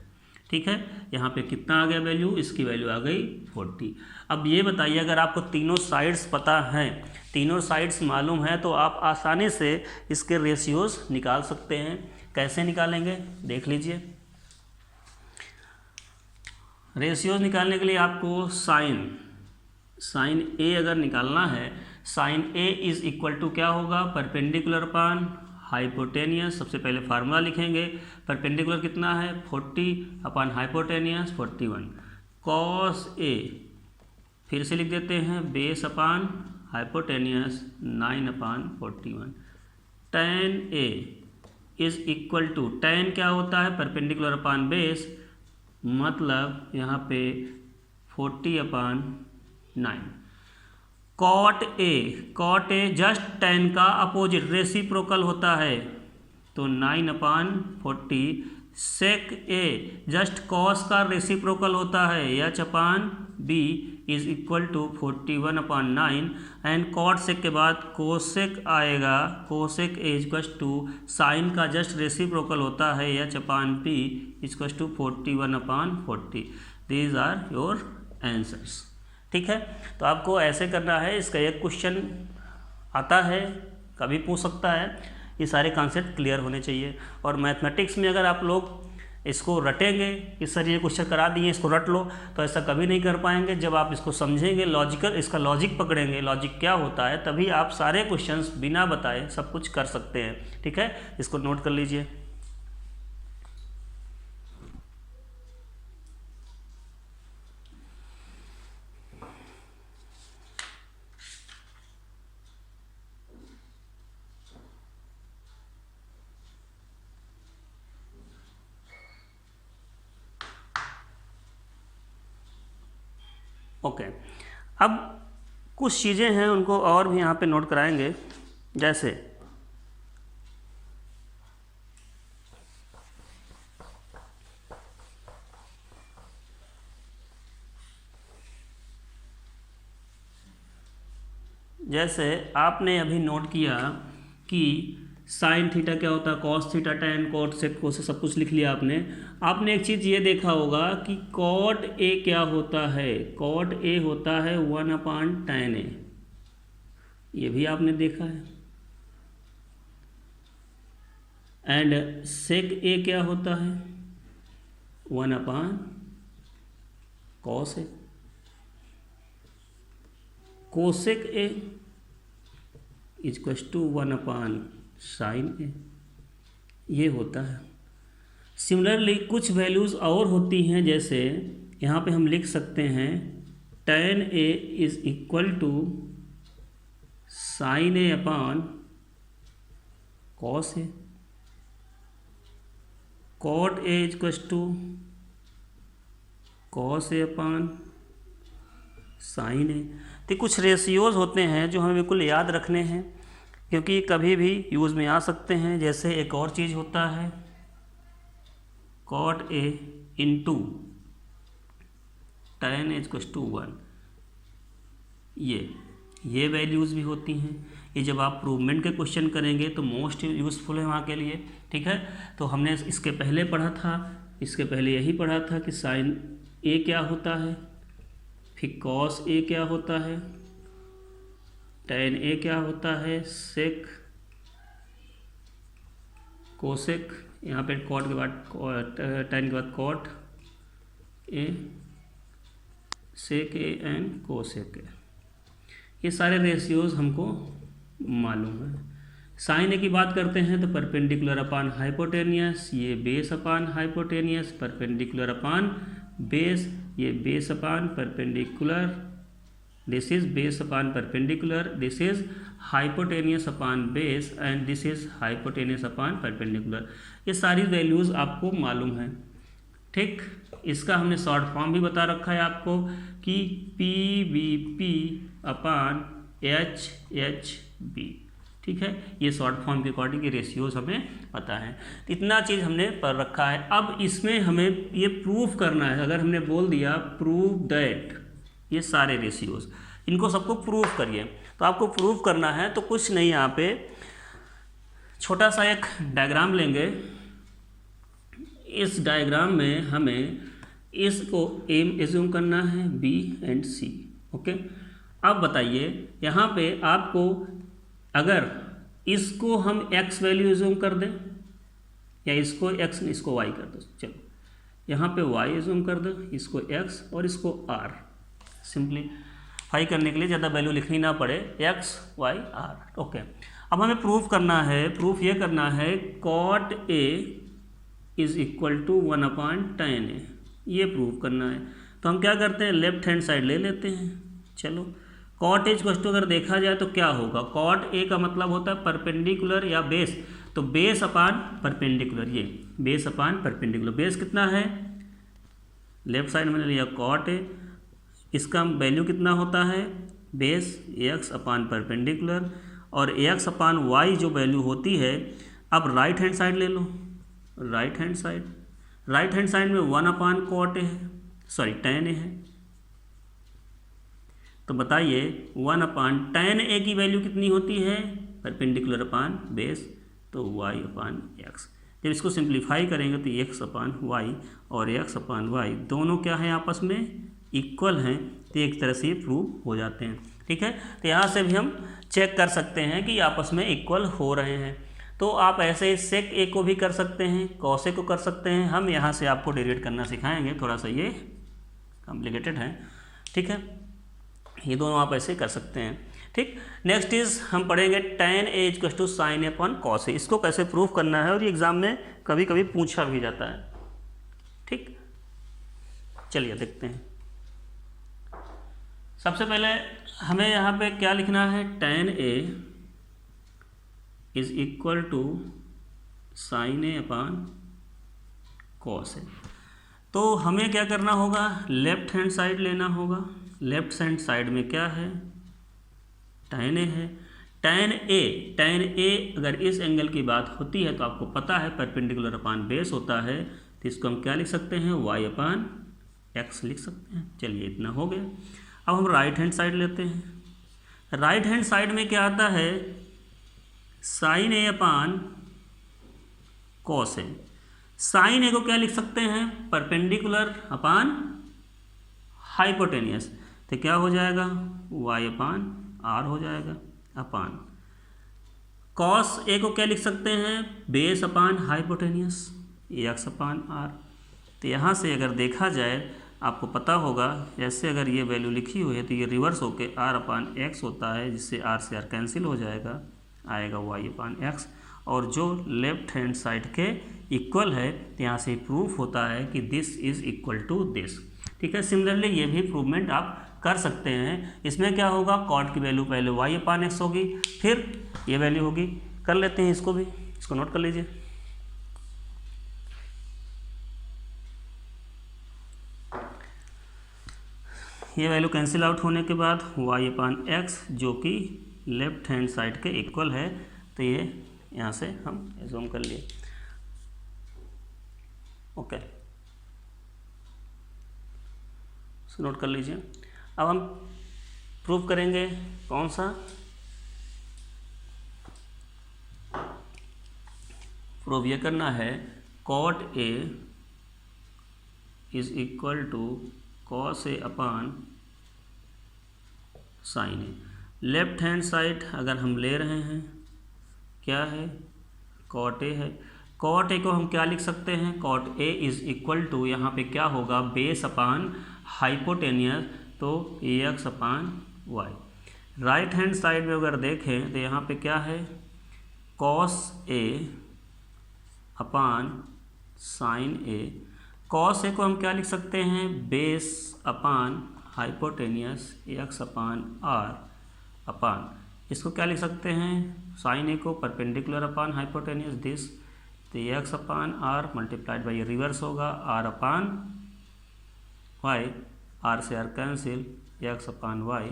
ठीक है, यहाँ पे कितना आ गया वैल्यू, इसकी वैल्यू आ गई 40। अब ये बताइए, अगर आपको तीनों साइड्स पता हैं, तीनों साइड्स मालूम है, तो आप आसानी से इसके रेशियोज निकाल सकते हैं। कैसे निकालेंगे देख लीजिए। रेशियोज निकालने के लिए आपको साइन A अगर निकालना है, साइन A = क्या होगा, परपेंडिकुलर अपान हाइपोटेनियस, सबसे पहले फार्मूला लिखेंगे, परपेंडिकुलर कितना है 40 अपॉन हाइपोटेनियस 41, कॉस ए फिर से लिख देते हैं base upon hypotenuse 9 upon 41, tan A is equal to, tan क्या होता है परपेंडिकुलर अपॉन बेस, मतलब यहाँ पे 40 upon 9, cot A just tan का अपोजिट रेसिप्रोकल होता है तो 9 upon 40, sec A just cos का रेसिप्रोकल होता है H upon B is equal to 41 upon 9, and cot sec के बाद कोसेक आएगा, cosec A equal to sine का जस्ट रेसिप्रोकल होता है H upon B equal to 41 upon 40। These are your answers. ठीक है, तो आपको ऐसे करना है। इसका एक क्वेश्चन आता है, कभी पूछ सकता है, ये सारे कॉन्सेप्ट क्लियर होने चाहिए। और मैथमेटिक्स में अगर आप लोग इसको रटेंगे कि सर ये क्वेश्चन करा दिए इसको रट लो, तो ऐसा कभी नहीं कर पाएंगे। जब आप इसको समझेंगे, लॉजिकल इसका लॉजिक पकड़ेंगे, लॉजिक क्या होता है, तभी आप सारे क्वेश्चंस बिना बताए सब कुछ कर सकते हैं। ठीक है, इसको नोट कर लीजिए। ओके, अब कुछ चीज़ें हैं उनको और भी यहाँ पे नोट कराएंगे। जैसे आपने अभी नोट किया कि साइन थीटा क्या होता है, cos theta, tan, cot, sec, cosec, सब कुछ लिख लिया आपने एक चीज़ ये देखा होगा कि कॉट ए क्या होता है, कॉट ए होता है 1 अपॉन टैन ए, ये भी आपने देखा है। एंड सेक ए क्या होता है 1 upon cos A, cosec A equal to 1 upon sine A, ये होता है। सिमिलरली कुछ वैल्यूज़ और होती हैं, जैसे यहाँ पे हम लिख सकते हैं tan A is equal to sine A upon cos A, cot A equal to cos A upon sine A. तो कुछ रेशियोज होते हैं जो हमें बिल्कुल याद रखने हैं, क्योंकि कभी भी यूज़ में आ सकते हैं। जैसे एक और चीज़ होता है cot A into tan equal to 1, ये वैल्यूज़ भी होती हैं। ये जब आप प्रूवमेंट के क्वेश्चन करेंगे तो मोस्ट यूज़फुल है वहाँ के लिए। ठीक है, तो हमने इसके पहले पढ़ा था, इसके पहले यही पढ़ा था कि साइन ए क्या होता है, फिर कॉस ए क्या होता है, tan ए क्या होता है, सेक, कोसेक, यहाँ पे कॉट के बाद tan के बाद cot A, sec A and cosec A, ये सारे रेशियोज हमको मालूम है। साइन ए की बात करते हैं तो परपेंडिकुलर अपॉन हाइपोटेनियस, ये base upon hypotenuse, perpendicular upon base, ये base upon perpendicular, this is base upon perpendicular, this is hypotenuse upon base and this is hypotenuse upon perpendicular. ये सारी वैल्यूज़ आपको मालूम है। ठीक, इसका हमने शॉर्ट फॉर्म भी बता रखा है आपको कि P V P upon H H B. ठीक है, ये शॉर्ट फॉर्म के अकॉर्डिंग ये रेशियोज हमें पता है। इतना चीज़ हमने पढ़ रखा है। अब इसमें हमें ये प्रूफ करना है। अगर हमने बोल दिया प्रूव दैट, ये सारे रेशियोज, इनको सबको प्रूफ करिए, तो आपको प्रूफ करना है तो कुछ नहीं, यहाँ पे छोटा सा एक डायग्राम लेंगे। इस डायग्राम में हमें इसको एम एज्यूम करना है, बी एंड सी। ओके, अब बताइए यहाँ पे आपको अगर इसको हम x वैल्यू एज्यूम कर दें, या इसको x इसको y कर दो, चलो यहाँ पे y एज्यूम कर दो, इसको x और इसको r, सिंपलीफाई करने के लिए ज़्यादा वैल्यू लिखनी ना पड़े, x y r। ओके, अब हमें प्रूफ करना है, प्रूफ ये करना है cot A is equal to 1/tan a, ये प्रूफ करना है। तो हम क्या करते हैं, लेफ्ट हैंड साइड ले लेते हैं। चलो कॉट एज को अगर देखा जाए तो क्या होगा, कॉट ए का मतलब होता है परपेंडिकुलर या बेस, तो बेस अपान परपेंडिकुलर, ये बेस अपान परपेंडिकुलर। बेस कितना है, लेफ्ट साइड में लिया कॉट ए, इसका वैल्यू कितना होता है, बेस एक्स अपान परपेंडिकुलर, और एक्स अपान वाई जो वैल्यू होती है। अब राइट हैंड साइड ले लो, राइट हैंड साइड में 1/cot ए है, सॉरी tan ए है। तो बताइए 1/tan ए की वैल्यू कितनी होती है, परपेंडिकुलर अपान बेस, तो y/x। जब इसको सिंप्लीफाई करेंगे तो x/y और x/y दोनों क्या है, आपस में इक्वल हैं, तो एक तरह से ये प्रूव हो जाते हैं। ठीक है, तो यहाँ से भी हम चेक कर सकते हैं कि आपस में इक्वल हो रहे हैं। तो आप ऐसे सेक ए को भी कर सकते हैं, कॉस ए को कर सकते हैं। हम यहाँ से आपको डेरिवेट करना सिखाएंगे, थोड़ा सा ये कॉम्प्लिकेटेड है। ठीक है, ये दोनों आप ऐसे कर सकते हैं। ठीक, नेक्स्ट इज हम पढ़ेंगे tan a equal to sin a upon cos a। इसको कैसे प्रूफ करना है, और ये एग्जाम में कभी कभी पूछा भी जाता है। ठीक, चलिए देखते हैं। सबसे पहले हमें यहाँ पे क्या लिखना है, tan a is equal to sin a upon cos a। तो हमें क्या करना होगा, लेफ्ट हैंड साइड लेना होगा। लेफ्ट हैंड साइड में क्या है, tan a है। tan a अगर इस एंगल की बात होती है तो आपको पता है परपेंडिकुलर अपान बेस होता है, तो इसको हम क्या लिख सकते हैं, y/x लिख सकते हैं। चलिए इतना हो गया। अब हम राइट हैंड साइड लेते हैं। राइट हैंड साइड में क्या आता है, sin a upon cos a। sin a को क्या लिख सकते हैं, परपेंडिकुलर अपान हाइपोटेनियस, तो क्या हो जाएगा, y/r हो जाएगा, अपान cos a को क्या लिख सकते हैं, बेस अपान हाइपोटेनियस, x/r। तो यहाँ से अगर देखा जाए आपको पता होगा, जैसे अगर ये वैल्यू लिखी हुई है तो ये रिवर्स होके r/x होता है, जिससे r से r कैंसिल हो जाएगा, आएगा y/x। और जो लेफ्ट हैंड साइड के इक्वल है, तो यहाँ से प्रूफ होता है कि this is equal to this. ठीक है, सिमिलरली ये भी प्रूवमेंट आप कर सकते हैं। इसमें क्या होगा, कॉट की वैल्यू पहले y/x होगी, फिर ये वैल्यू होगी। कर लेते हैं इसको भी, इसको नोट कर लीजिए। ये वैल्यू कैंसिल आउट होने के बाद y/x जो कि लेफ्ट हैंड साइड के इक्वल है, तो ये यहाँ से हम एज्यूम कर लिए। ओके, सो नोट कर लीजिए। अब हम प्रूव करेंगे कौन सा, प्रूव ये करना है cot a is equal to cos a upon sin a। Left hand side अगर हम ले रहे हैं, क्या है, cot a है। cot a को हम क्या लिख सकते हैं, cot a is equal to, यहाँ पे क्या होगा, बेस अपान हाइपोटेनियस, तो x/y। राइट हैंड साइड में अगर देखें तो यहाँ पे क्या है, cos a upon sin a। cos a को हम क्या लिख सकते हैं, बेस अपान हाइपोटेनियस x/r अपान, इसको क्या लिख सकते हैं, sin a को परपेंडिकुलर अपान हाइपोटेनियस दिस, तो x/r मल्टीप्लाइड बाई रिवर्स होगा r/y, r से r cancel, x/y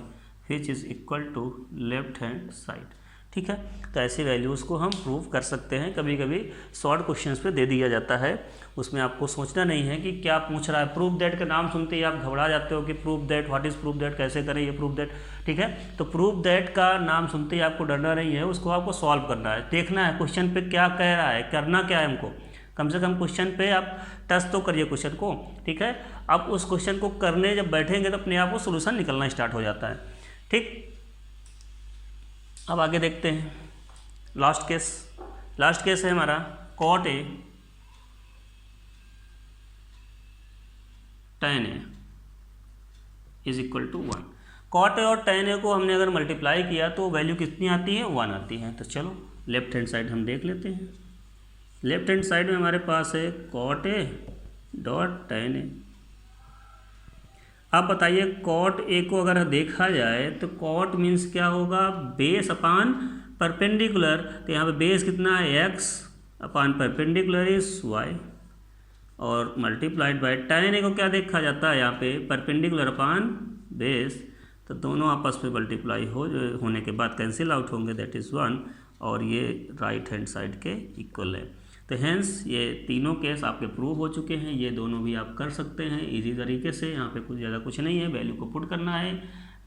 which is equal to left hand side. ठीक है, तो ऐसी वैल्यूज़ को हम प्रूव कर सकते हैं। कभी कभी शॉर्ट क्वेश्चंस पे दे दिया जाता है, उसमें आपको सोचना नहीं है कि क्या पूछ रहा है। प्रूफ दैट का नाम सुनते ही आप घबरा जाते हो कि proof that, what is proof that, कैसे करें ये प्रूफ दैट। ठीक है, तो प्रूफ दैट का नाम सुनते ही आपको डरना नहीं है, उसको आपको सॉल्व करना है, देखना है क्वेश्चन पे क्या कह रहा है, करना क्या है हमको। कम से कम क्वेश्चन पे आप टच तो करिए क्वेश्चन को। ठीक है, अब उस क्वेश्चन को करने जब बैठेंगे तो अपने आप वो सोल्यूशन निकलना स्टार्ट हो जाता है। ठीक, अब आगे देखते हैं लास्ट केस है हमारा cot a tan a is equal to 1। Cot A और tan ए को हमने अगर मल्टीप्लाई किया तो वैल्यू कितनी आती है, 1 आती है। तो चलो लेफ्ट हैंड साइड हम देख लेते हैं। लेफ्ट हैंड साइड में हमारे पास है कॉट ए डॉट tan ए। अब बताइए कॉट ए को अगर देखा जाए तो कॉट मीन्स क्या होगा, बेस अपान परपेंडिकुलर। तो यहाँ पे बेस कितना है, x upon perpendicular is y, और मल्टीप्लाइड बाय tan ए को क्या देखा जाता है यहाँ पे, परपेंडिकुलर अपान बेस। तो दोनों आपस में मल्टीप्लाई होने के बाद कैंसिल आउट होंगे, दैट इज़ 1, और ये राइट हैंड साइड के इक्वल है। तो हेंस ये तीनों केस आपके प्रूव हो चुके हैं। ये दोनों भी आप कर सकते हैं इजी तरीके से। यहाँ पे कुछ ज़्यादा कुछ नहीं है, वैल्यू को पुट करना है,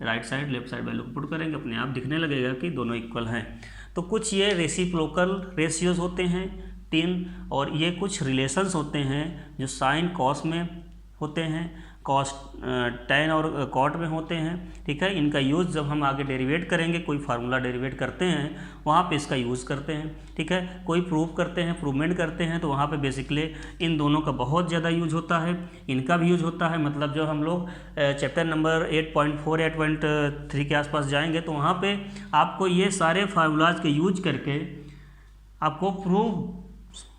right side left side value को पुट करेंगे, अपने आप दिखने लगेगा कि दोनों इक्वल हैं। तो कुछ ये रेसिप्रोकल रेशियोज होते हैं 3, और ये कुछ रिलेशंस होते हैं जो साइन कॉस में होते हैं, कॉस tan और कॉट में होते हैं। ठीक है, इनका यूज़ जब हम आगे डेरिवेट करेंगे, कोई फार्मूला डेरिवेट करते हैं वहाँ पे इसका यूज़ करते हैं। ठीक है, कोई प्रूव करते हैं, प्रूवमेंट करते हैं, तो वहाँ पे बेसिकली इन दोनों का बहुत ज़्यादा यूज होता है, इनका भी यूज होता है। मतलब जब हम लोग चैप्टर नंबर 8.4 8.3 के आसपास जाएंगे तो वहाँ पे आपको ये सारे फार्मूलाज के यूज करके आपको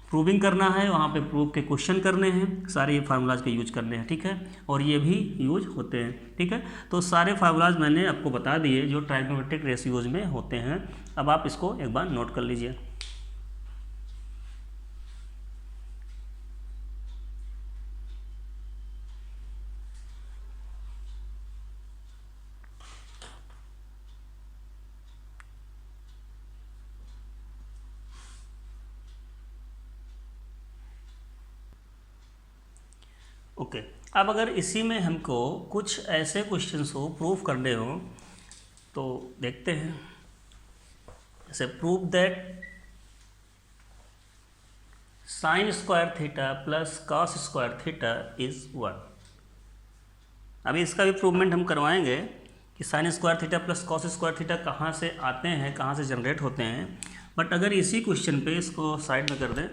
प्रूविंग करना है, वहाँ पे प्रूव के क्वेश्चन करने हैं, सारे ये फार्मूलाज के यूज करने हैं। ठीक है, और ये भी यूज होते हैं। ठीक है, तो सारे फार्मूलाज मैंने आपको बता दिए जो ट्राइगोनोमेट्रिक रेशियोज में होते हैं। अब आप इसको एक बार नोट कर लीजिए। ओके, अब अगर इसी में हमको कुछ ऐसे क्वेश्चंस हो प्रूव करने हो तो देखते हैं। जैसे prove that sine square theta plus cos square theta is 1। अभी इसका भी प्रूवमेंट हम करवाएंगे कि sine square theta plus cos square theta कहाँ से आते हैं, कहाँ से जनरेट होते हैं। बट अगर इसी क्वेश्चन पे इसको साइड में कर दें,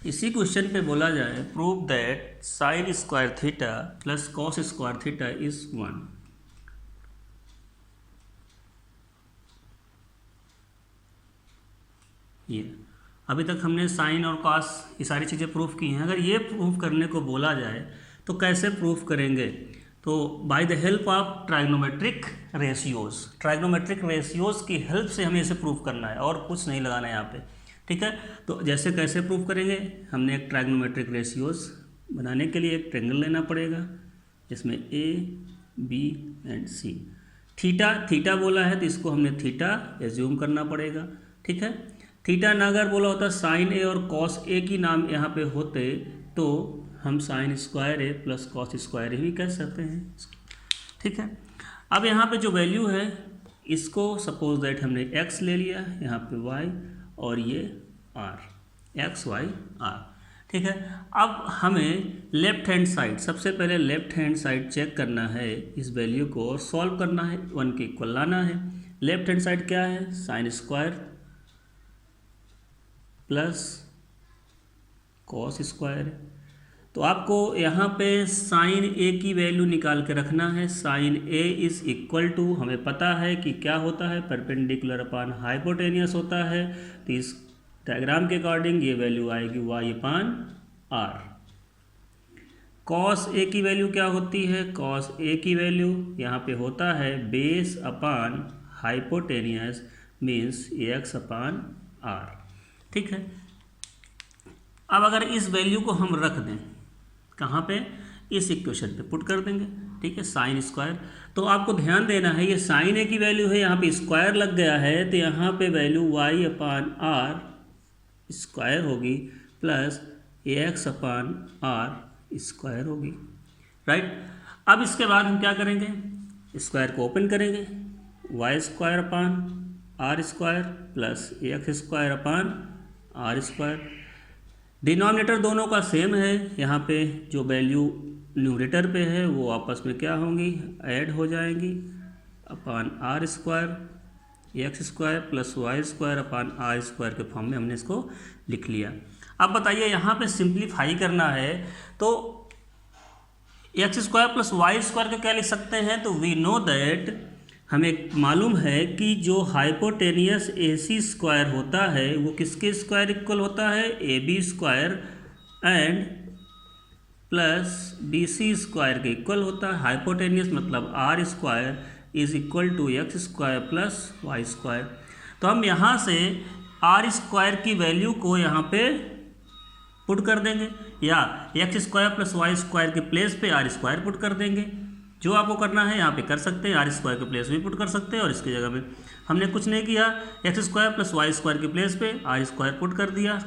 इसी क्वेश्चन पे बोला जाए prove that sine square theta plus cos square theta is 1। ये अभी तक हमने साइन और कॉस ये सारी चीज़ें प्रूफ की हैं। अगर ये प्रूफ करने को बोला जाए तो कैसे प्रूफ करेंगे, तो by the help of trigonometric ratios. Trigonometric ratios की हेल्प से हमें इसे प्रूफ करना है और कुछ नहीं लगाना है यहाँ पे। ठीक है, तो जैसे कैसे प्रूफ करेंगे, हमने एक ट्राइग्नोमेट्रिक रेशियोज बनाने के लिए एक ट्रायंगल लेना पड़ेगा जिसमें A B and C. Theta बोला है तो इसको हमने थीटा एज्यूम करना पड़ेगा। ठीक है, थीटा ना अगर बोला होता साइन ए और कॉस ए की नाम यहाँ पे होते तो हम साइन स्क्वायर ए प्लस कॉस स्क्वायर ए भी कह सकते हैं। ठीक है, अब यहाँ पे जो वैल्यू है इसको सपोज दैट हमने x ले लिया, यहाँ पे y और ये r, x y r। ठीक है, अब हमें लेफ्ट हैंड साइड, सबसे पहले लेफ्ट हैंड साइड चेक करना है, इस वैल्यू को और सॉल्व करना है, 1 के इक्वल लाना है। लेफ्ट हैंड साइड क्या है, sine square plus cos square. तो आपको यहाँ पे साइन ए की वैल्यू निकाल के रखना है। Sine A is equal to, हमें पता है कि क्या होता है, परपेंडिकुलर अपान हाइपोटेनियस होता है। तो इस डायग्राम के अकॉर्डिंग ये वैल्यू आएगी y upon r। Cos A की वैल्यू क्या होती है, कॉस ए की वैल्यू यहाँ पे होता है base upon hypotenuse means x अपान r। ठीक है, अब अगर इस वैल्यू को हम रख दें कहाँ पे, इस इक्वेशन पे पुट कर देंगे। ठीक है, साइन स्क्वायर, तो आपको ध्यान देना है ये साइन ए की वैल्यू है, यहाँ पे स्क्वायर लग गया है तो यहाँ पे वैल्यू y अपान r स्क्वायर होगी प्लस x अपान r स्क्वायर होगी। राइट, अब इसके बाद हम क्या करेंगे, स्क्वायर को ओपन करेंगे, y स्क्वायर अपान r square plus x square अपान r स्क्वायर। डिनोमिनेटर दोनों का सेम है, यहाँ पे जो वैल्यू न्यूमरेटर पे है वो आपस में क्या होंगी, ऐड हो जाएंगी, upon R square X square plus Y square upon R square के फॉर्म में हमने इसको लिख लिया। अब बताइए यहाँ पे सिंप्लीफाई करना है तो X square plus Y square को क्या लिख सकते हैं, तो वी नो दैट, हमें मालूम है कि जो हाइपोटेनियस ए सी स्क्वायर होता है वो किसके स्क्वायर इक्वल होता है, A B square and plus B C square के इक्वल होता है। हाइपोटेनियस मतलब R square is equal to X square plus Y square. तो हम यहाँ से आर स्क्वायर की वैल्यू को यहाँ पे पुट कर देंगे, या X square plus Y square के प्लेस पे आर स्क्वायर पुट कर देंगे। जो आपको करना है यहाँ पे कर सकते हैं, आर स्क्वायर के प्लेस भी पुट कर सकते हैं, और इसकी जगह में हमने कुछ नहीं किया, X square plus Y square के प्लेस पे आर स्क्वायर पुट कर दिया।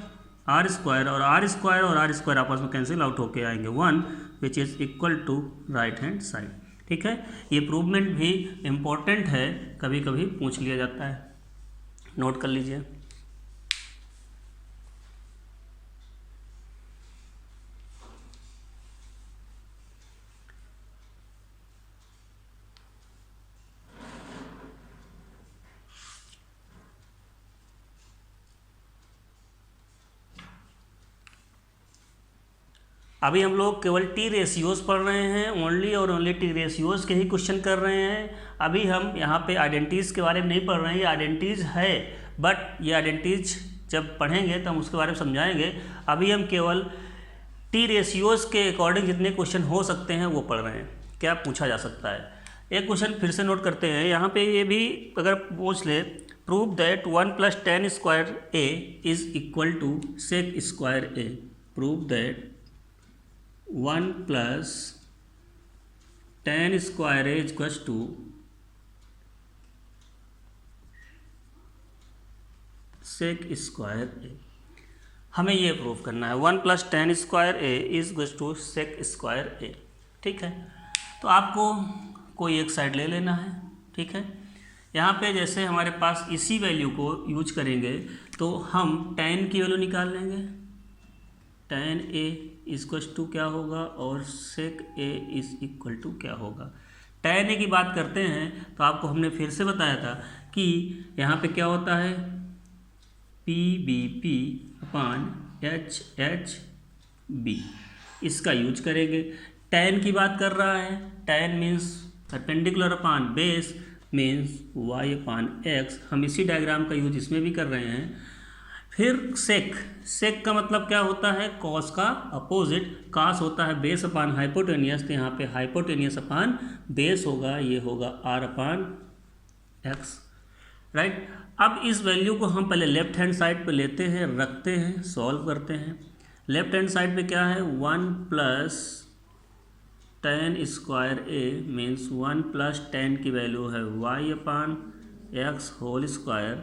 आर स्क्वायर और आर स्क्वायर और आर स्क्वायर आपस में कैंसिल आउट होके आएंगे 1 which is equal to right hand side. ठीक है, ये प्रूवमेंट भी इम्पोर्टेंट है, कभी कभी पूछ लिया जाता है, नोट कर लीजिए। अभी हम लोग केवल टी रेशियोज़ पढ़ रहे हैं, ओनली और ओनली टी रेशियोज़ के ही क्वेश्चन कर रहे हैं। अभी हम यहाँ पे आइडेंटिटीज़ के बारे में नहीं पढ़ रहे हैं, ये आइडेंटिटीज़ है, बट ये आइडेंटिटीज़ जब पढ़ेंगे तो हम उसके बारे में समझाएंगे। अभी हम केवल टी रेशियोज़ के अकॉर्डिंग जितने क्वेश्चन हो सकते हैं वो पढ़ रहे हैं, क्या पूछा जा सकता है। एक क्वेश्चन फिर से नोट करते हैं, यहाँ पे ये भी अगर पूछ ले, prove that 1 + tan square A is equal to sec square A. Prove that 1 + tan square A equals to sec square A. हमें ये प्रूव करना है 1 + tan square A is equals to sec square A. ठीक है, तो आपको कोई एक साइड ले लेना है। ठीक है, यहाँ पे जैसे हमारे पास इसी वैल्यू को यूज करेंगे तो हम tan की वैल्यू निकाल लेंगे, tan ए इक्वल्स टू क्या होगा और सेक ए इज इक्वल टू क्या होगा। tan ए की बात करते हैं तो आपको हमने फिर से बताया था कि यहाँ पे क्या होता है, P B P upon H H B, इसका यूज करेंगे। tan की बात कर रहा है, tan means perpendicular upon base means y upon x, हम इसी डायग्राम का यूज इसमें भी कर रहे हैं। फिर सेक का मतलब क्या होता है, कॉस का अपोजिट, कॉस होता है बेस अपान हाइपोटेनियस, तो यहाँ पे हाइपोटेनियस अपान बेस होगा, ये होगा r अपान x। राइट, अब इस वैल्यू को हम पहले लेफ्ट हैंड साइड पे लेते हैं, रखते हैं, सॉल्व करते हैं। लेफ्ट हैंड साइड पे क्या है, 1 + tan square A means 1 + tan की वैल्यू है y upon x whole square,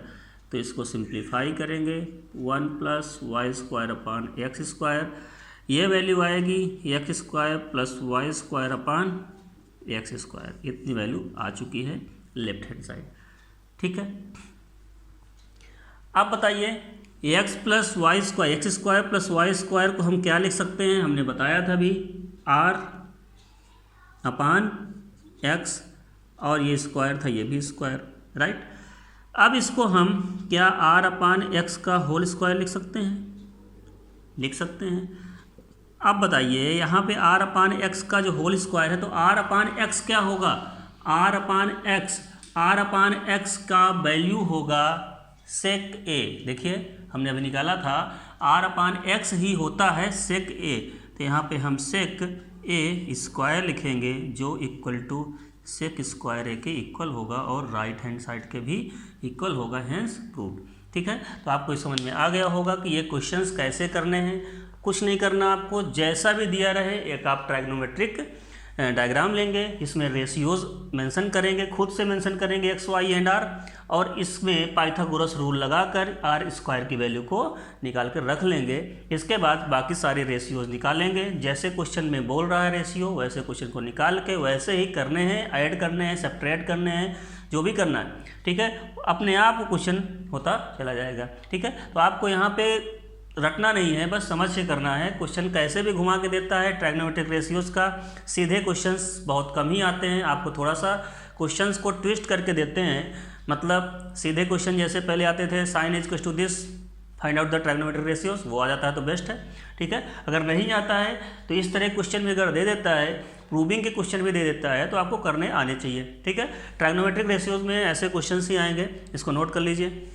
तो इसको सिंप्लीफाई करेंगे 1 + y square upon x square, ये वैल्यू आएगी x square plus Y square upon x square, इतनी वैल्यू आ चुकी है लेफ्ट हैंड साइड। ठीक है, अब बताइए x + Y square, X square plus Y square को हम क्या लिख सकते हैं, हमने बताया था अभी r अपान x, और ये स्क्वायर था, ये भी स्क्वायर। राइट, अब इसको हम क्या r अपान x का होल स्क्वायर लिख सकते हैं, लिख सकते हैं। अब बताइए यहाँ पे r अपान x का जो होल स्क्वायर है, तो r अपान x क्या होगा, r अपान x का वैल्यू होगा सेक ए। देखिए हमने अभी निकाला था r अपान x ही होता है सेक ए, तो यहाँ पे हम सेक ए स्क्वायर लिखेंगे जो इक्वल टू सेक स्क्वायर ए के इक्वल होगा और राइट हैंड साइड के भी इक्वल होगा, हेंस प्रूव्ड। ठीक है, तो आपको समझ में आ गया होगा कि ये क्वेश्चंस कैसे करने हैं। कुछ नहीं करना आपको, जैसा भी दिया रहे एक आप ट्राइग्नोमेट्रिक डायग्राम लेंगे, इसमें रेशियोज मेंशन करेंगे, खुद से मेंशन करेंगे एक्स वाई एंड आर, और इसमें पाइथागोरस रूल लगाकर आर स्क्वायर की वैल्यू को निकाल कर रख लेंगे। इसके बाद बाकी सारे रेशियोज निकालेंगे, जैसे क्वेश्चन में बोल रहा है रेशियो वैसे क्वेश्चन को निकाल के वैसे ही करने हैं, ऐड करने हैं, सब्ट्रैक्ट करने हैं, जो भी करना है। ठीक है, अपने आप क्वेश्चन होता चला जाएगा। ठीक है, तो आपको यहाँ पे रटना नहीं है, बस समझ के करना है। क्वेश्चन कैसे भी घुमा के देता है ट्राइग्नोमेट्रिक रेशियोज का, सीधे क्वेश्चंस बहुत कम ही आते हैं, आपको थोड़ा सा क्वेश्चंस को ट्विस्ट करके देते हैं। मतलब सीधे क्वेश्चन जैसे पहले आते थे sine is equal to this, find out the trigonometric ratios, वो आ जाता है तो बेस्ट है, ठीक है। अगर नहीं आता है तो इस तरह क्वेश्चन भी अगर दे देता है, प्रूविंग के क्वेश्चन भी दे देता है, तो आपको करने आने चाहिए, ठीक है। ट्राइग्नोमेट्रिक रेशियोज में ऐसे क्वेश्चन ही आएंगे, इसको नोट कर लीजिए।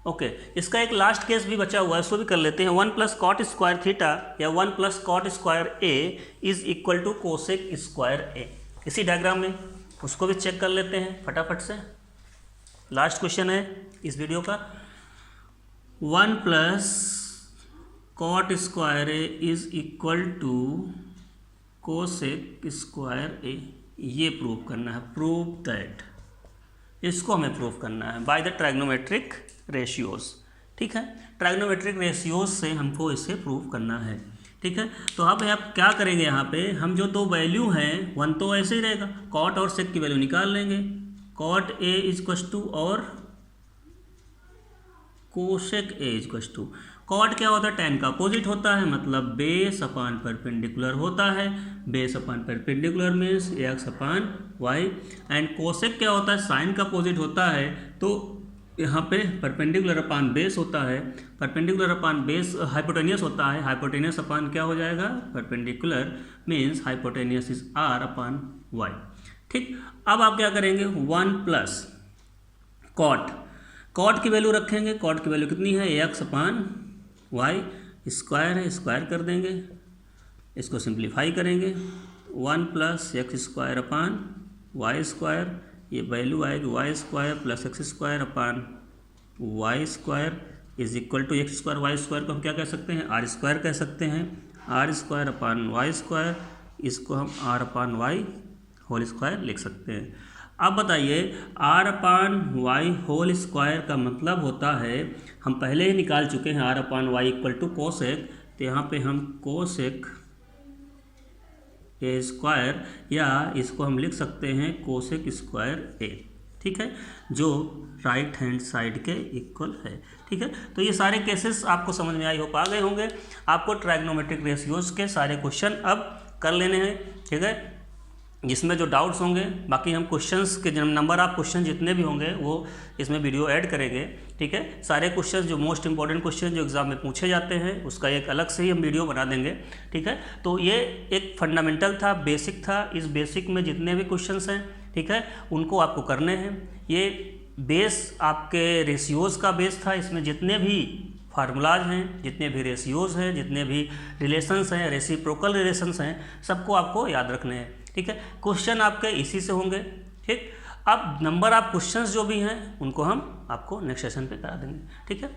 ओके इसका एक लास्ट केस भी बचा हुआ है, इसको भी कर लेते हैं। 1 + cot स्क्वायर थीटा या 1 + cot square A is equal to cosec square A. इसी डायग्राम में उसको भी चेक कर लेते हैं फटाफट से। लास्ट क्वेश्चन है इस वीडियो का। 1 + cot square A is equal to cosec square A, ये प्रूव करना है। प्रूव दैट, इसको हमें प्रूव करना है बाय द ट्राइग्नोमेट्रिक रेशियोज, ठीक है। ट्राइग्नोमेट्रिक रेशियोज से हमको इसे प्रूव करना है, ठीक है। तो अब आप क्या करेंगे, यहाँ पे हम जो दो वैल्यू हैं 1 तो ऐसे ही रहेगा, कॉट और सेक की वैल्यू निकाल लेंगे। कॉट ए इक्वल टू और cosec A equal to. Cot क्या होता है, tan का अपोजिट होता है, मतलब बेस अपान परपेंडिकुलर होता है। Base upon perpendicular means X upon Y. And cosec क्या होता है, साइन का अपोजिट होता है, तो यहाँ पे परपेंडिकुलर अपान बेस होता है। परपेंडिकुलर अपान बेस हाइपोटेनियस होता है। हाइपोटेनियस अपान क्या हो जाएगा, perpendicular means hypotenuse is R upon Y, ठीक। अब आप क्या करेंगे, 1 + कॉट, कॉट की वैल्यू रखेंगे। कॉट की वैल्यू कितनी है, एक्स अपान वाई स्क्वायर है, स्क्वायर कर देंगे, इसको सिंप्लीफाई करेंगे। 1 + x square upon Y square, ये वैल्यू आएगी Y square plus X square upon Y square is equal to X square. Y square को हम क्या कह सकते हैं, आर स्क्वायर कह सकते हैं। R square upon Y square, इसको हम R upon Y whole square लिख सकते हैं। अब बताइए R upon Y whole square का मतलब होता है, हम पहले ही निकाल चुके हैं, R upon Y equal to cosec, तो यहाँ पे हम कोसेक ए स्क्वायर, या इसको हम लिख सकते हैं कोसेक स्क्वायर ए, ठीक है, जो राइट हैंड साइड के इक्वल है, ठीक है। तो ये सारे केसेस आपको समझ में आई होप आ गए होंगे। आपको ट्राइग्नोमेट्रिक रेशियोज के सारे क्वेश्चन अब कर लेने हैं, ठीक है। जिसमें जो डाउट्स होंगे, बाकी हम क्वेश्चंस के नंबर ऑफ क्वेश्चन जितने भी होंगे वो इसमें वीडियो ऐड करेंगे, ठीक है। सारे क्वेश्चंस जो मोस्ट इंपॉर्टेंट क्वेश्चन जो एग्जाम में पूछे जाते हैं उसका एक अलग से ही हम वीडियो बना देंगे, ठीक है। तो ये एक फंडामेंटल था, बेसिक था। इस बेसिक में जितने भी क्वेश्चंस हैं, ठीक है, उनको आपको करने हैं। ये बेस आपके रेशियोज़ का बेस था। इसमें जितने भी फार्मूलाज हैं, जितने भी रेशियोज़ हैं, जितने भी रिलेशंस हैं, रेसिप्रोकल रिलेशंस हैं, सबको आपको याद रखने हैं, ठीक है। क्वेश्चन आपके इसी से होंगे, ठीक। अब नंबर ऑफ क्वेश्चंस जो भी हैं उनको हम आपको नेक्स्ट सेशन पे करा देंगे, ठीक है।